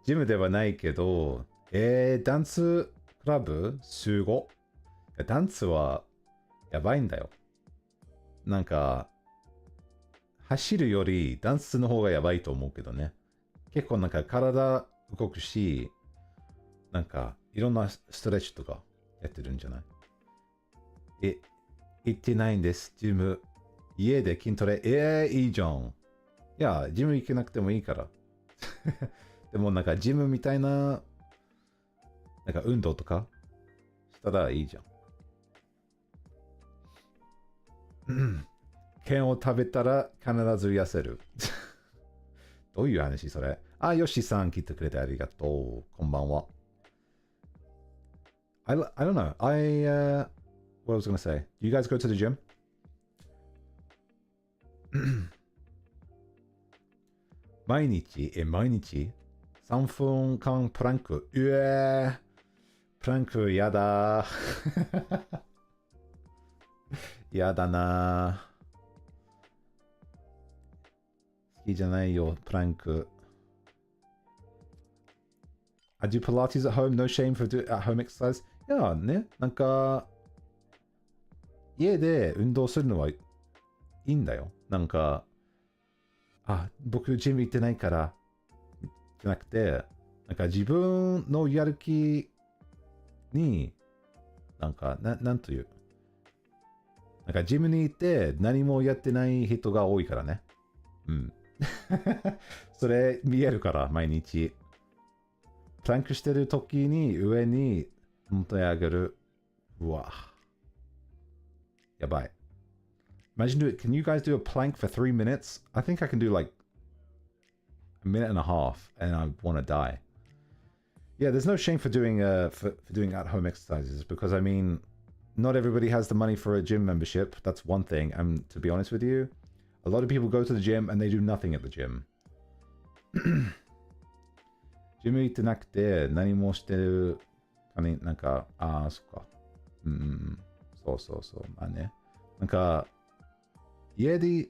ジムではないけど、ダンスクラブ週5。ダンスはやばいんだよ。なんか、走るよりダンスの方がやばいと思うけどね。結構なんか体動くし、なんかいろんなストレッチとかやってるんじゃない？行ってないんです、ジム。家で筋トレ。いいじゃん。いや、ジム行けなくてもいいから。でもなんかジムみたいな、なんか運動とかしたらいいじゃん。剣を食べたら必ず痩せる。どういう話それ？ヨシさん来てくれてありがとう。こんばんは。I don't know. What I was gonna say. Do you guys go to the gym? 毎日 ?3 分間プランク。プランクやだ。やだな。好きじゃないよ、プランク。I do Pilates at home, no shame for at home exercise. いやね、なんか、家で運動するのはいいんだよ。なんか、僕ジム行ってないから、じゃなくて、なんか自分のやる気に、なんか、なんという。なんかジムに行って何もやってない人が多いからね。それ見えるから、毎日。プランクしてる時に上に持ってあげる。うわ。やばい。Imagine can you guys do a plank for 3 minutes? I think I can do like a minute and a half and I want to die. Yeah, there's no shame for doing for doing at-home exercises because I mean, not everybody has the money for a gym membership. That's one thing. And to be honest with you, a lot of people go to the gym and they do nothing at the gym. ジム行ってなくて何もしてるなんか、そっか。そうそうそう。まあね。なんか、家で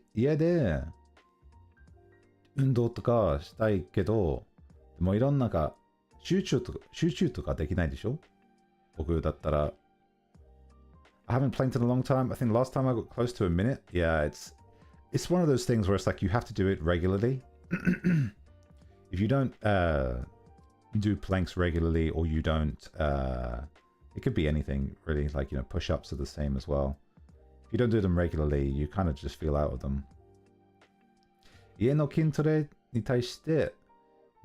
運動とかしたいけど、でもいろんな集中とかできないでしょ僕だったら。I haven't played in a long time. I think the last time I got close to a minute. Yeah, it's one of those things where it's like you have to do it regularly. If you don't do planks regularly, or you don't, it could be anything really. Like push-ups are the same as well. If you don't do them regularly, you kind of just feel out of them. 家の筋トレに対して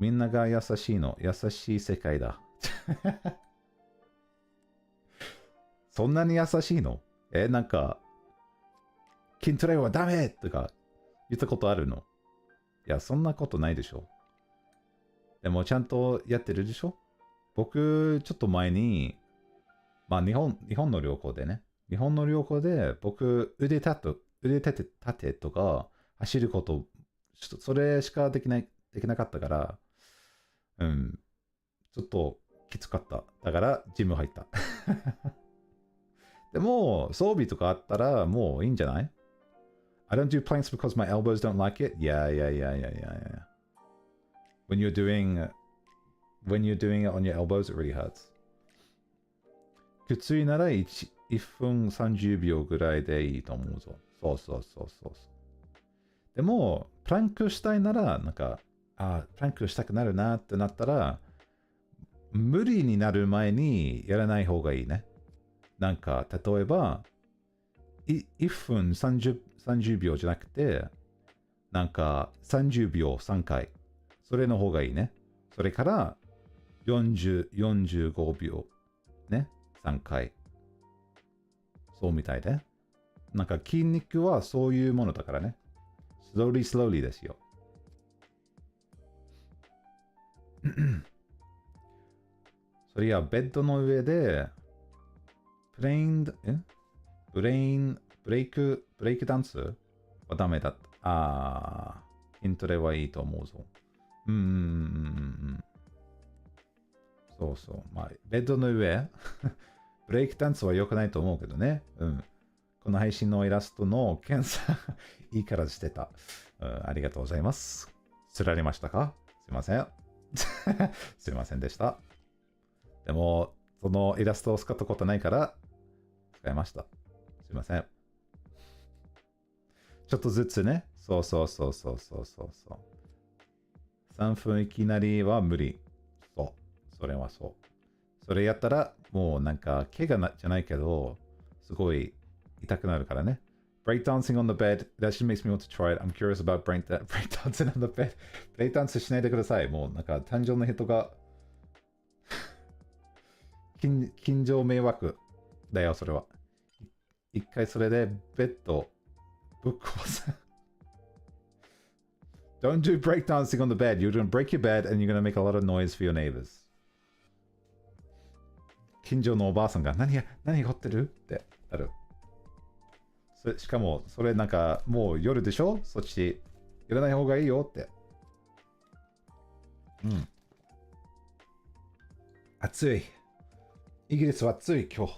みんなが優しいの。優しい世界だ。そんなに優しいの？なんか、筋トレはダメとか言ったことあるの？いや、そんなことないでしょ。でもちゃんとやってるでしょ？僕、ちょっと前に、まあ日本の旅行でね。日本の旅行で僕、腕立てとか走ること、それしかできなかったから、ちょっときつかった。だから、ジム入った。でも、装備とかあったらもういいんじゃない？ I don't do planks because my elbows don't like it. Yeah. When you're doing it on your elbows, it really hurts. きついなら1分30秒ぐらいでいいと思うぞ。そう。でも、プランクしたいなら、プランクしたくなるなってなったら、無理になる前にやらない方がいいね。例えば、1分30秒じゃなくて、30秒3回。それの方がいいね。それから、45秒。ね。3回。そうみたいで。筋肉はそういうものだからね。slowly ですよ。それや、ベッドの上で、ブレイクダンスはダメだった。筋トレはいいと思うぞ。そう。まあ、ベッドの上、ブレイクダンスは良くないと思うけどね。この配信のイラストの検査、いいからしてた。ありがとうございます。釣られましたか？すいません。すいませんでした。でも、そのイラストを使ったことないから、使いました。すいません。ちょっとずつね。そう。3分いきなりは無理。そう。それはそう。それやったら、もう怪我じゃないけど、すごい痛くなるからね。Breakdancing on the bed. That just makes me want to try it. I'm curious about breakdancing on the bed. ブレイクダンスしないでください。もう単純な人が近所迷惑だよ、それは。一回それでベッドぶっ壊す。Don't do breakdancing on the bed. You're going to break your bed and you're going to make a lot of noise for your neighbors. 近所のおばあさんが何が起こってるってなる。しかも、それもう夜でしょ？そっち、やらない方がいいよって。暑い。イギリスは暑い、今日。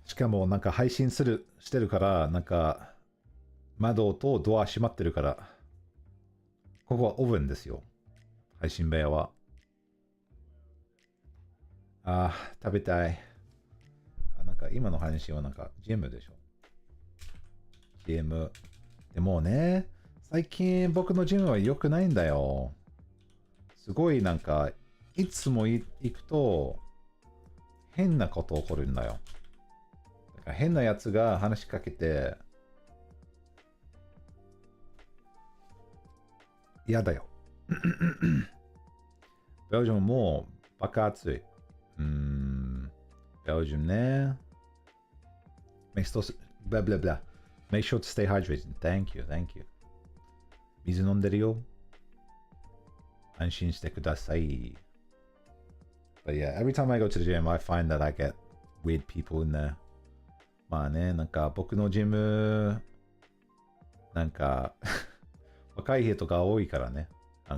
しかも、配信してるから、窓とドア閉まってるから、ここはオーブンですよ。配信部屋は。食べたい。今の配信はGM でしょ。GM。でもね、最近僕のジムは良くないんだよ。すごいいつも行くと変なこと起こるんだよ。だから変なやつが話しかけて、嫌だよ。ベルジュムもバカ暑い。ベルジュムね。Make sure to stay hydrated. Thank you. 水飲んでるよ。安心してください。But yeah, every time I go to the gym, I find that I get weird people in there. まあね、僕のジム、若い人が多いからね。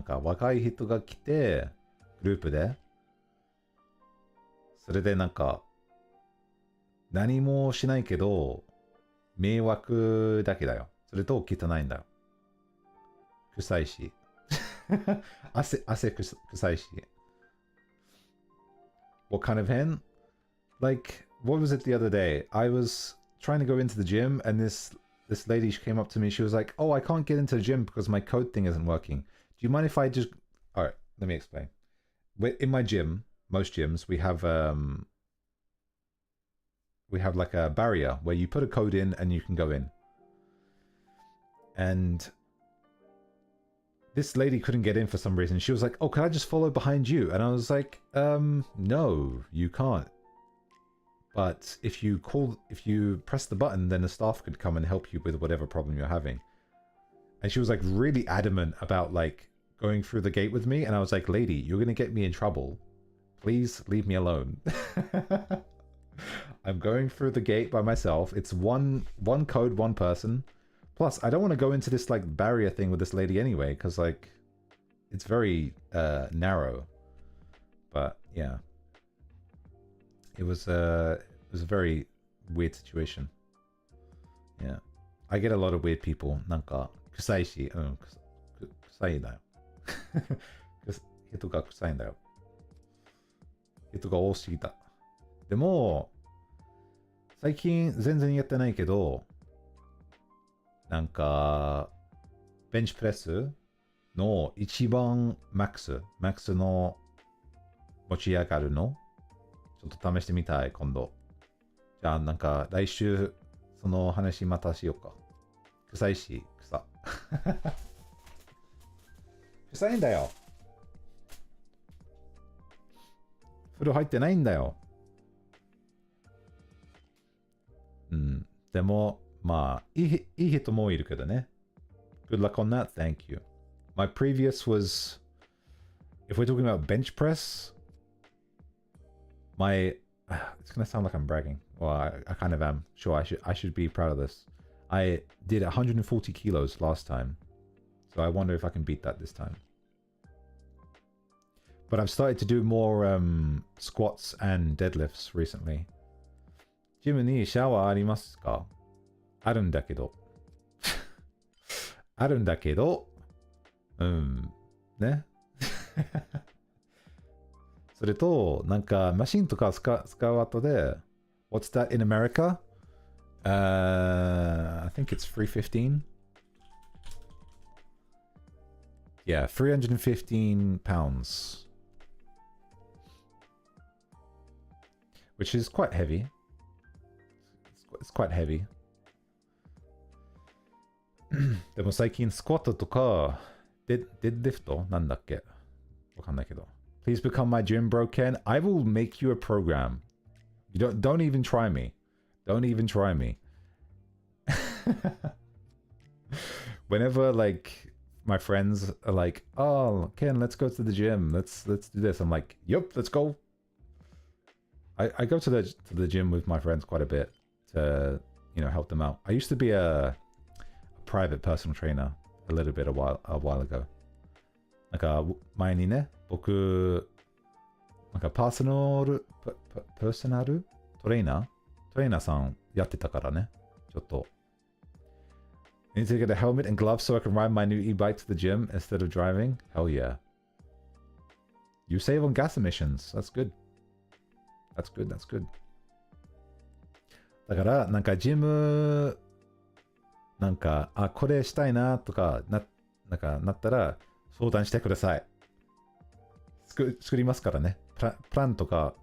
若い人が来て、グループで、それでなんか、何もしないけど、迷惑だけだよ。それと汚いんだよ。臭いし。汗臭いし。What kind of hen? Like, what was it the other day? I was trying to go into the gym and this lady came up to me. She was like, "Oh, I can't get into the gym because my code thing isn't working. Do you mind if I just..." All right, let me explain. In my gym, most gyms, we have like a barrier where you put a code in and you can go in. And this lady couldn't get in for some reason. She was like, "Oh, can I just follow behind you?" And I was like, no, you can't. But if you press the button, then the staff could come and help you with whatever problem you're having. And she was like really adamant about like going through the gate with me. And I was like, "Lady, you're going to get me in trouble. Please leave me alone." I'm going through the gate by myself. It's one code, one person. Plus, I don't want to go into this like barrier thing with this lady anyway, because like it's very narrow. But yeah, it was a very weird situation. Yeah, I get a lot of weird people. なんか臭いし、臭いんだよ。人が臭いんだよ。人が多すぎた。でも最近全然やってないけど。なんか、ベンチプレスの一番マックスの持ち上がるのちょっと試してみたい、今度。じゃあ、なんか来週、その話またしようか。臭いし、臭。臭いんだよ。風呂入ってないんだよ。でも、まあ、いい人もいるけどね。Good luck on that, thank you. My previous was, if we're talking about bench press, it's gonna sound like I'm bragging. Well, I kind of am. Sure, I should be proud of this. I did 140 kilos last time. So I wonder if I can beat that this time. But I've started to do more squats and deadlifts recently. ジムにシャワーありますか？あるんだけど。あるんだけど、ね。それと、なんか、マシンとか使う後で、What's that in America? I think it's 315. Yeah, 315 pounds. Which is quite heavy. It's quite heavy. でも最近スクワットとかデッドリフトなんだっけわかんないけど Please become my gym bro Ken. I will make you a program. You don't even try me. Don't even try me. Whenever like my friends are like, "Oh, Ken, let's go to the gym. Let's do this." I'm like, "Yup, let's go." I go to the gym with my friends quite a bit to, help them out. I used to be a private personal trainer a little bit a while ago. なんか前にね、僕なんかパーソナルトレーナーさんやってたからね、ちょっと。I need to get a helmet and gloves so I can ride my new e-bike to the gym instead of driving. Hell yeah. You save on gas emissions. That's good. That's good. だからなんかジムなんかこれしたいなとかなったら相談してください。作りますからね。プランとか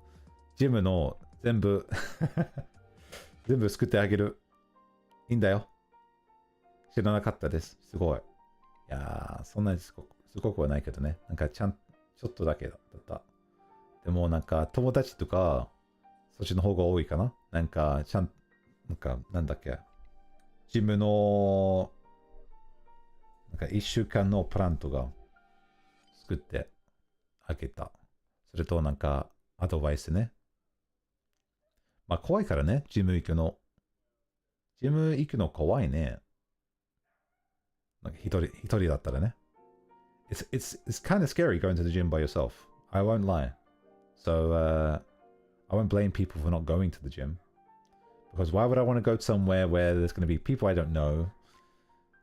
ジムの全部作ってあげる。いいんだよ。知らなかったです。すごい。いやー、そんなにすごくはないけどね。なんかちょっとだけだった。でもなんか友達とかそっちの方が多いかな。なんかなんだっけ。ジムのなんか1週間のプランとか作ってあげた。それとなんかアドバイスね。まあ怖いからね、ジム行くの。ジム行くの怖いね。なんか一人だったらね。It's kind of scary going to the gym by yourself. I won't lie. So, I won't blame people for not going to the gym. Because why would I want to go somewhere where there's going to be people I don't know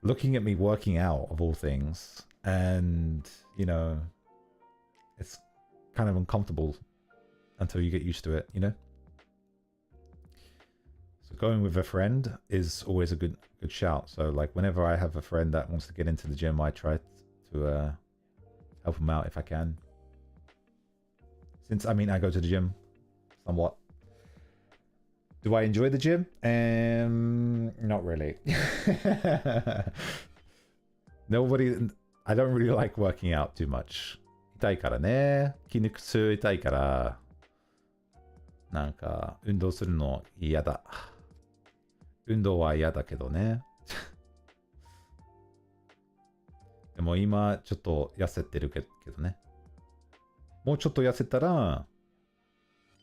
looking at me working out, of all things, and, you know, it's kind of uncomfortable until you get used to it, you know? So going with a friend is always a good shout. So, like, whenever I have a friend that wants to get into the gym, I try to help them out if I can. Since, I mean, I go to the gym somewhat. Do I enjoy the gym? Not really. I don't really like working out too much. 痛いからね。筋肉痛痛いから。なんか、運動するの嫌だ。運動は嫌だけどね。でも今、ちょっと痩せてるけどね。もうちょっと痩せたら、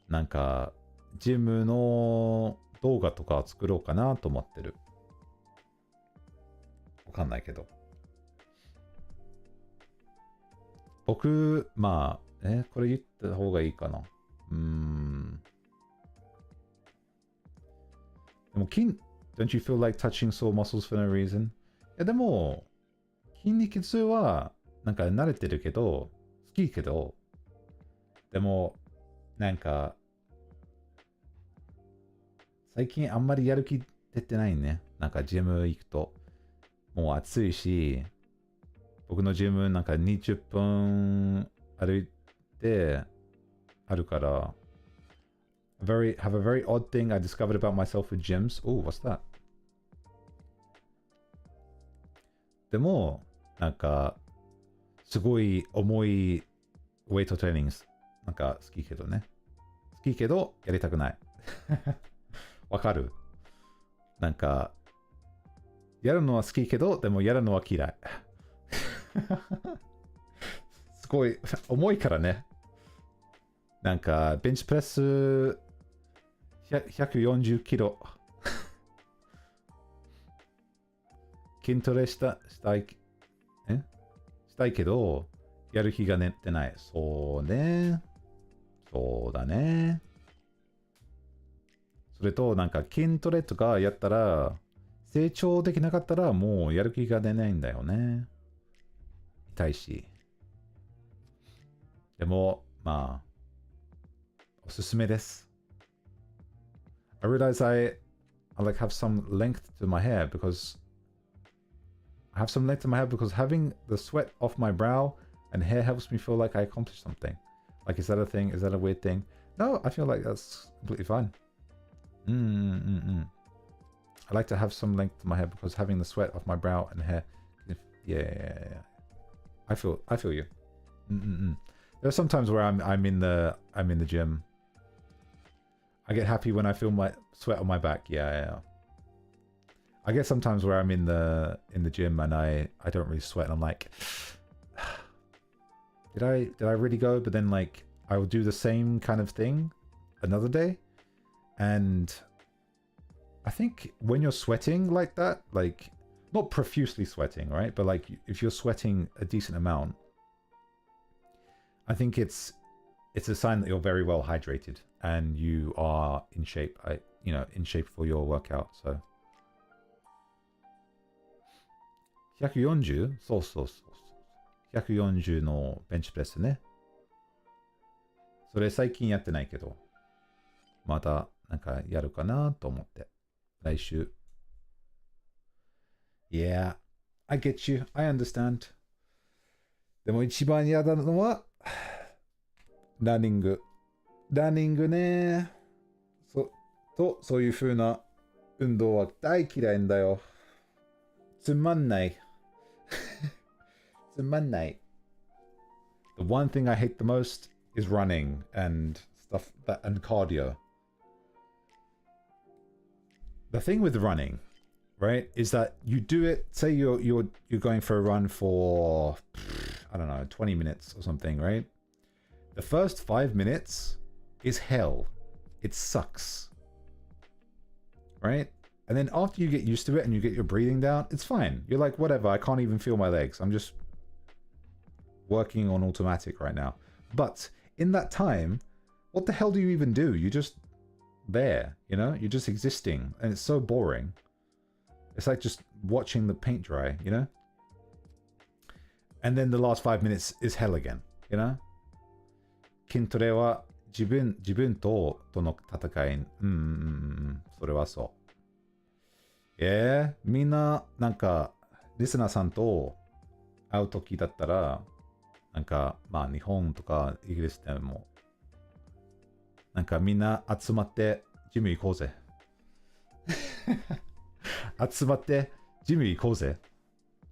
なんか、ジムの動画とか作ろうかなと思ってる。わかんないけど。僕、まあ、これ言った方がいいかな。でもdon't you feel like touching sore muscles for no reason? いやでも、筋肉痛は、なんか慣れてるけど、好きけど、でも、なんか、最近あんまりやる気出てないね。なんかジム行くと。もう暑いし、僕のジムなんか20分歩いてあるから、have a very odd thing I discovered about myself with gyms. Oh, what's that? でも、なんか、すごい重いウェイトトレーニングなんか好きけどね。好きけど、やりたくない。わかる？なんか、やるのは好きけど、でもやるのは嫌い。すごい、重いからね。なんか、ベンチプレス140キロ。筋トレしたいけど、やる気が出てない。そうね。そうだね。それと、なんか筋トレとかやったら、成長できなかったらもうやる気が出ないんだよね。痛いし。でも、まあ、おすすめです。I realize I like have some length to my hair because I have some length to my hair because having the sweat off my brow and hair helps me feel like I accomplished something. Like, is that a thing? Is that a weird thing? No, I feel like that's completely fine. I like to have some length to my hair because having the sweat off my brow and hair. Yeah. I feel you. There are some times where I'm in the gym. I get happy when I feel my sweat on my back. Yeah. I get sometimes where I'm in the gym and I don't really sweat and I'm like, did I really go? But then like I will do the same kind of thing another day. And I think when you're sweating like that, like not profusely sweating, right? But like if you're sweating a decent amount, I think it's a sign that you're very well hydrated and you are in shape. In shape for your workout. So 140? そうそうそう。140のベンチプレスね。それ最近やってないけど、またなんかやるかなと思って。来週。Yeah, I get you. I understand. でも一番嫌なのは、ランニング。ランニングね。そういう風な運動は大嫌いんだよ。つまんない。つまんない。The one thing I hate the most is running and stuff and cardio. The thing with running, right, is that you do it. Say you're going for a run for, I don't know, 20 minutes or something, right? The first 5 minutes is hell. It sucks, right? And then after you get used to it and you get your breathing down, it's fine. You're like, whatever. I can't even feel my legs. I'm just working on automatic right now. But in that time, what the hell do you even do? You're just there, you know? You're just existing. And it's so boring. It's like just watching the paint dry, you know? And then the last 5 minutes is hell again, you know? 筋トレは自分との戦い。それはそう。みんな、なんか、リスナーさんと会うときだったら、なんか、まあ、日本とかイギリスでも、なんかみんな集まってジム行こうぜ。集まってジム行こうぜ。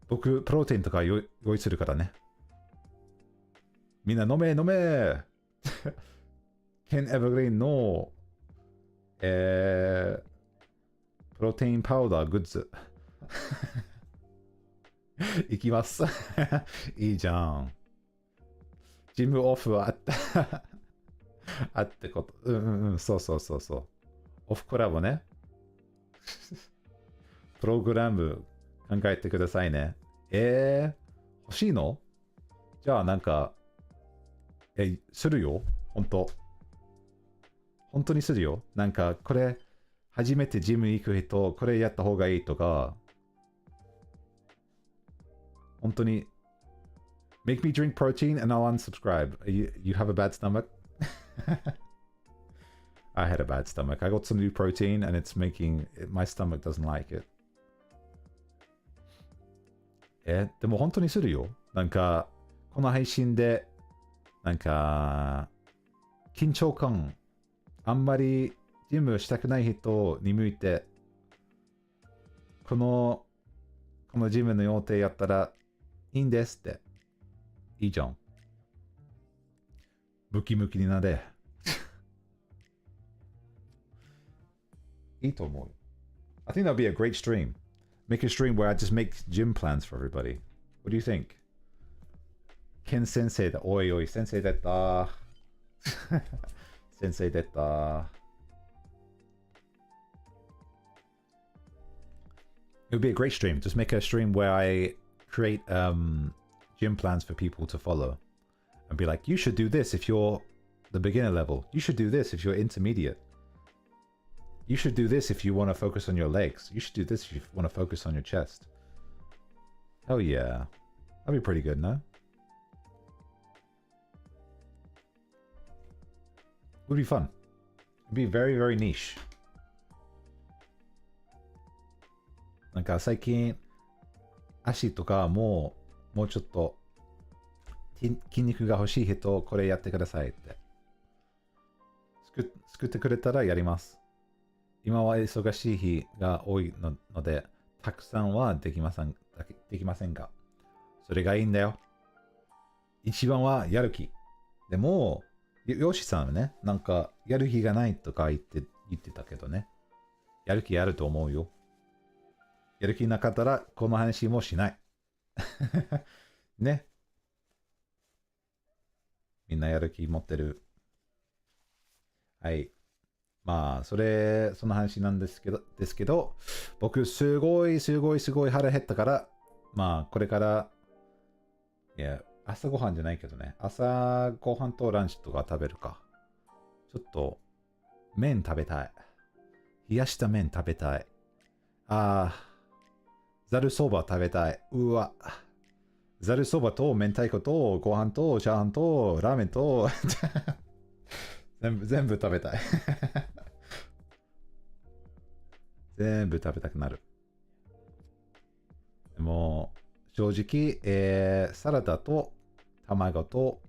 僕、プロテインとか用意するからね。みんな飲めケン・エバグリーンの、プロテインパウダーグッズ。行きます。いいじゃん。ジムオフはあった。あってこと。そう。オフコラボね。プログラム考えてくださいね。欲しいの？じゃあなんか、するよ。本当にするよ。なんか、これ、初めてジム行く人、これやった方がいいとか、本当に、make me drink protein and I'll unsubscribe. You have a bad stomach? I had a bad stomach. I got some new protein and it's making, my stomach doesn't like it. でも本当にするよ。なんか、この配信で、なんか、緊張感、あんまりジムしたくない人に向いて、このジムの予定やったらいいんですって。いいじゃん。ムキムキになれ。いいと思う。I think that'll be a great stream. Make a stream where I just make gym plans for everybody. What do you think? Ken 先生だ。おい、先生出た。先生出た。It would be a great stream. Just make a stream where I create gym plans for people to follow. And be like, you should do this if you're the beginner level. You should do this if you're intermediate. You should do this if you want to focus on your legs. You should do this if you want to focus on your chest. Hell yeah. That'd be pretty good, no? Would be fun. It'd be very, very niche. なんか最近足とかもうちょっと筋肉が欲しい人これやってくださいって作ってくれたらやります。今は忙しい日が多いのでたくさんはできませんがそれがいいんだよ。一番はやる気。でもよしさんはねなんかやる気がないとか言ってたけどねやる気あると思うよ。やる気なかったらこの話もしない。ね。みんなやる気持ってる。はい。まあ、その話なんですけど、僕すごい腹減ったから、まあ、これから、いや、朝ごはんじゃないけどね。朝ごはんとランチとか食べるか。ちょっと、麺食べたい。冷やした麺食べたい。ざるそば食べたい。うわ。ざるそばと明太子とご飯とチャーハンとラーメンと全部食べたい。全部食べたくなる。でも正直、サラダと卵と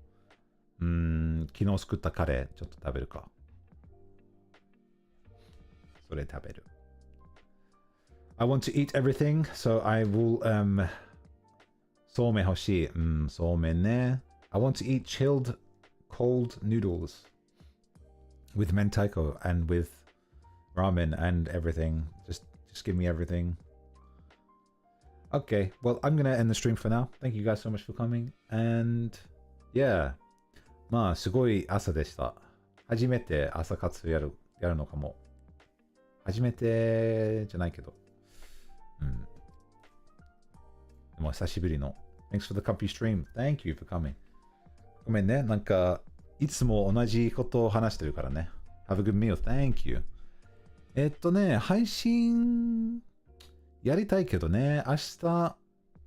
昨日作ったカレーちょっと食べるか。それ食べる。I want to eat everything, so I willそうめん欲しい。そうめんね。I want to eat chilled cold noodles with mentaiko and with ramen and everything. Just give me everything. Okay, well, I'm gonna end the stream for now. Thank you guys so much for coming. And yeah, まあすごい朝でした。初めて朝活やるのかも。初めてじゃないけど。もう久しぶりの。Thanks for the comfy stream. Thank you for coming. ごめんね。なんか、いつも同じことを話してるからね。Have a good meal. Thank you. 配信やりたいけどね。明日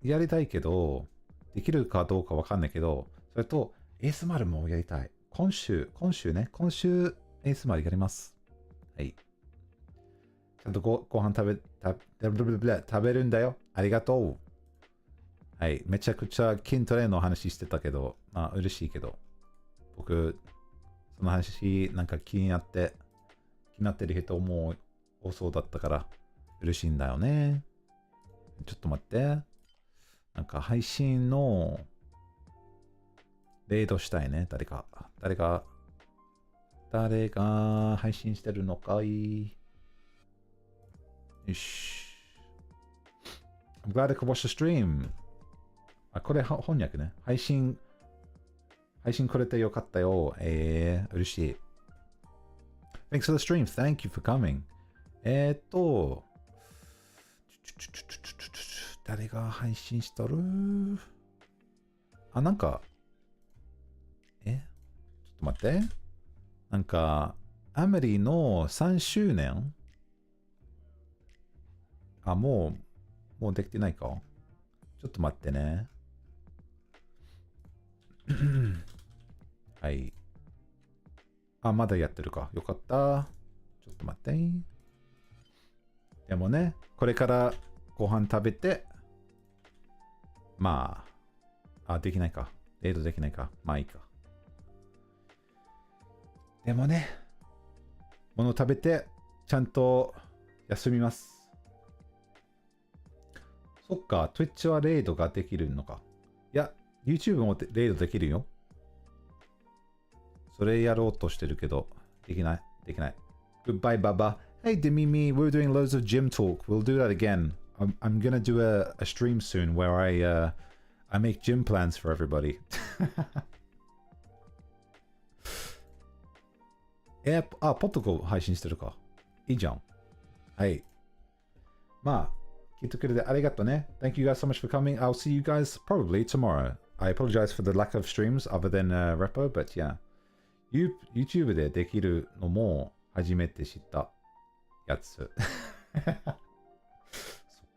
やりたいけど、できるかどうかわかんないけど、それと ASMR もやりたい。今週 ASMR やります。はい。ちゃんとご飯食べるんだよ。ありがとう。はい。めちゃくちゃ筋トレの話してたけど、まあ嬉しいけど、僕、その話なんか気になってる人も多そうだったから嬉しいんだよね。ちょっと待って。なんか配信のレードしたいね。誰が配信してるのかい。よし。I'm glad I could watch the stream. あ、これ翻訳ね。配信くれてよかったよ。嬉しい。Thanks for the stream. Thank you for coming. 誰が配信しとる？あ、なんか、ちょっと待って。なんか、アメリの3周年？あ、もうできてないか？ちょっと待ってね。はい。あ、まだやってるか。よかった。ちょっと待って。でもね、これからご飯食べて、まあ、できないか。レードできないか。まあいいか。でもね、物食べて、ちゃんと休みます。そっか、Twitch はレードができるのか。いや、YouTube もレードできるよ。それやろうとしてるけど、できない。Goodbye, Baba. Hey, Demimi, we're doing loads of gym talk. We'll do that again. I'm gonna do a stream soon where I make gym plans for everybody. ポッドコ配信してるか。いいじゃん。はい。まあ、聞いてくれてありがとうね。Thank you guys so much for coming. I'll see you guys probably tomorrow. I apologize for the lack of streams other than Repo, but yeah. YouTube でできるのも初めて知ったやつ。そっ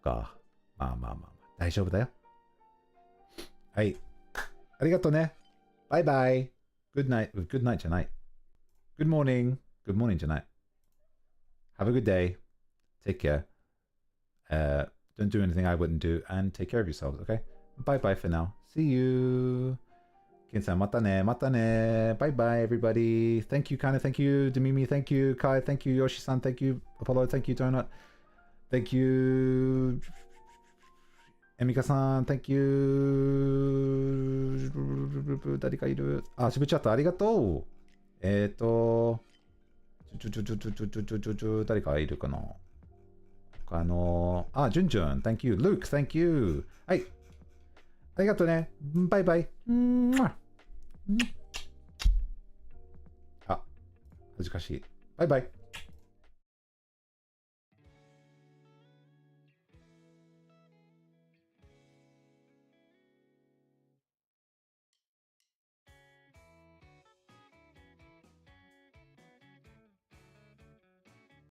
か。まあ、大丈夫だよ。はい。ありがとうね。バイバイ。Good night じゃない。Good morning じゃない。Have a good day. Take care. Don't do anything I wouldn't do and take care of yourselves, okay? Bye bye for now. See you. ケンさん、またね。Bye bye, everybody. Thank you, Kana. Thank you, Demimi. Thank you, Kai. Thank you, Yoshi-san. Thank you, Apollo. Thank you, Donut. Thank you, Emika-san. Thank you. 誰かいる？あ、しぶちゃった。ありがとう。誰かいるかな？ジュンジュン。Thank you. Luke, thank you. はい。ありがとうね。バイバイ。あ、恥ずかしい。バイバイ。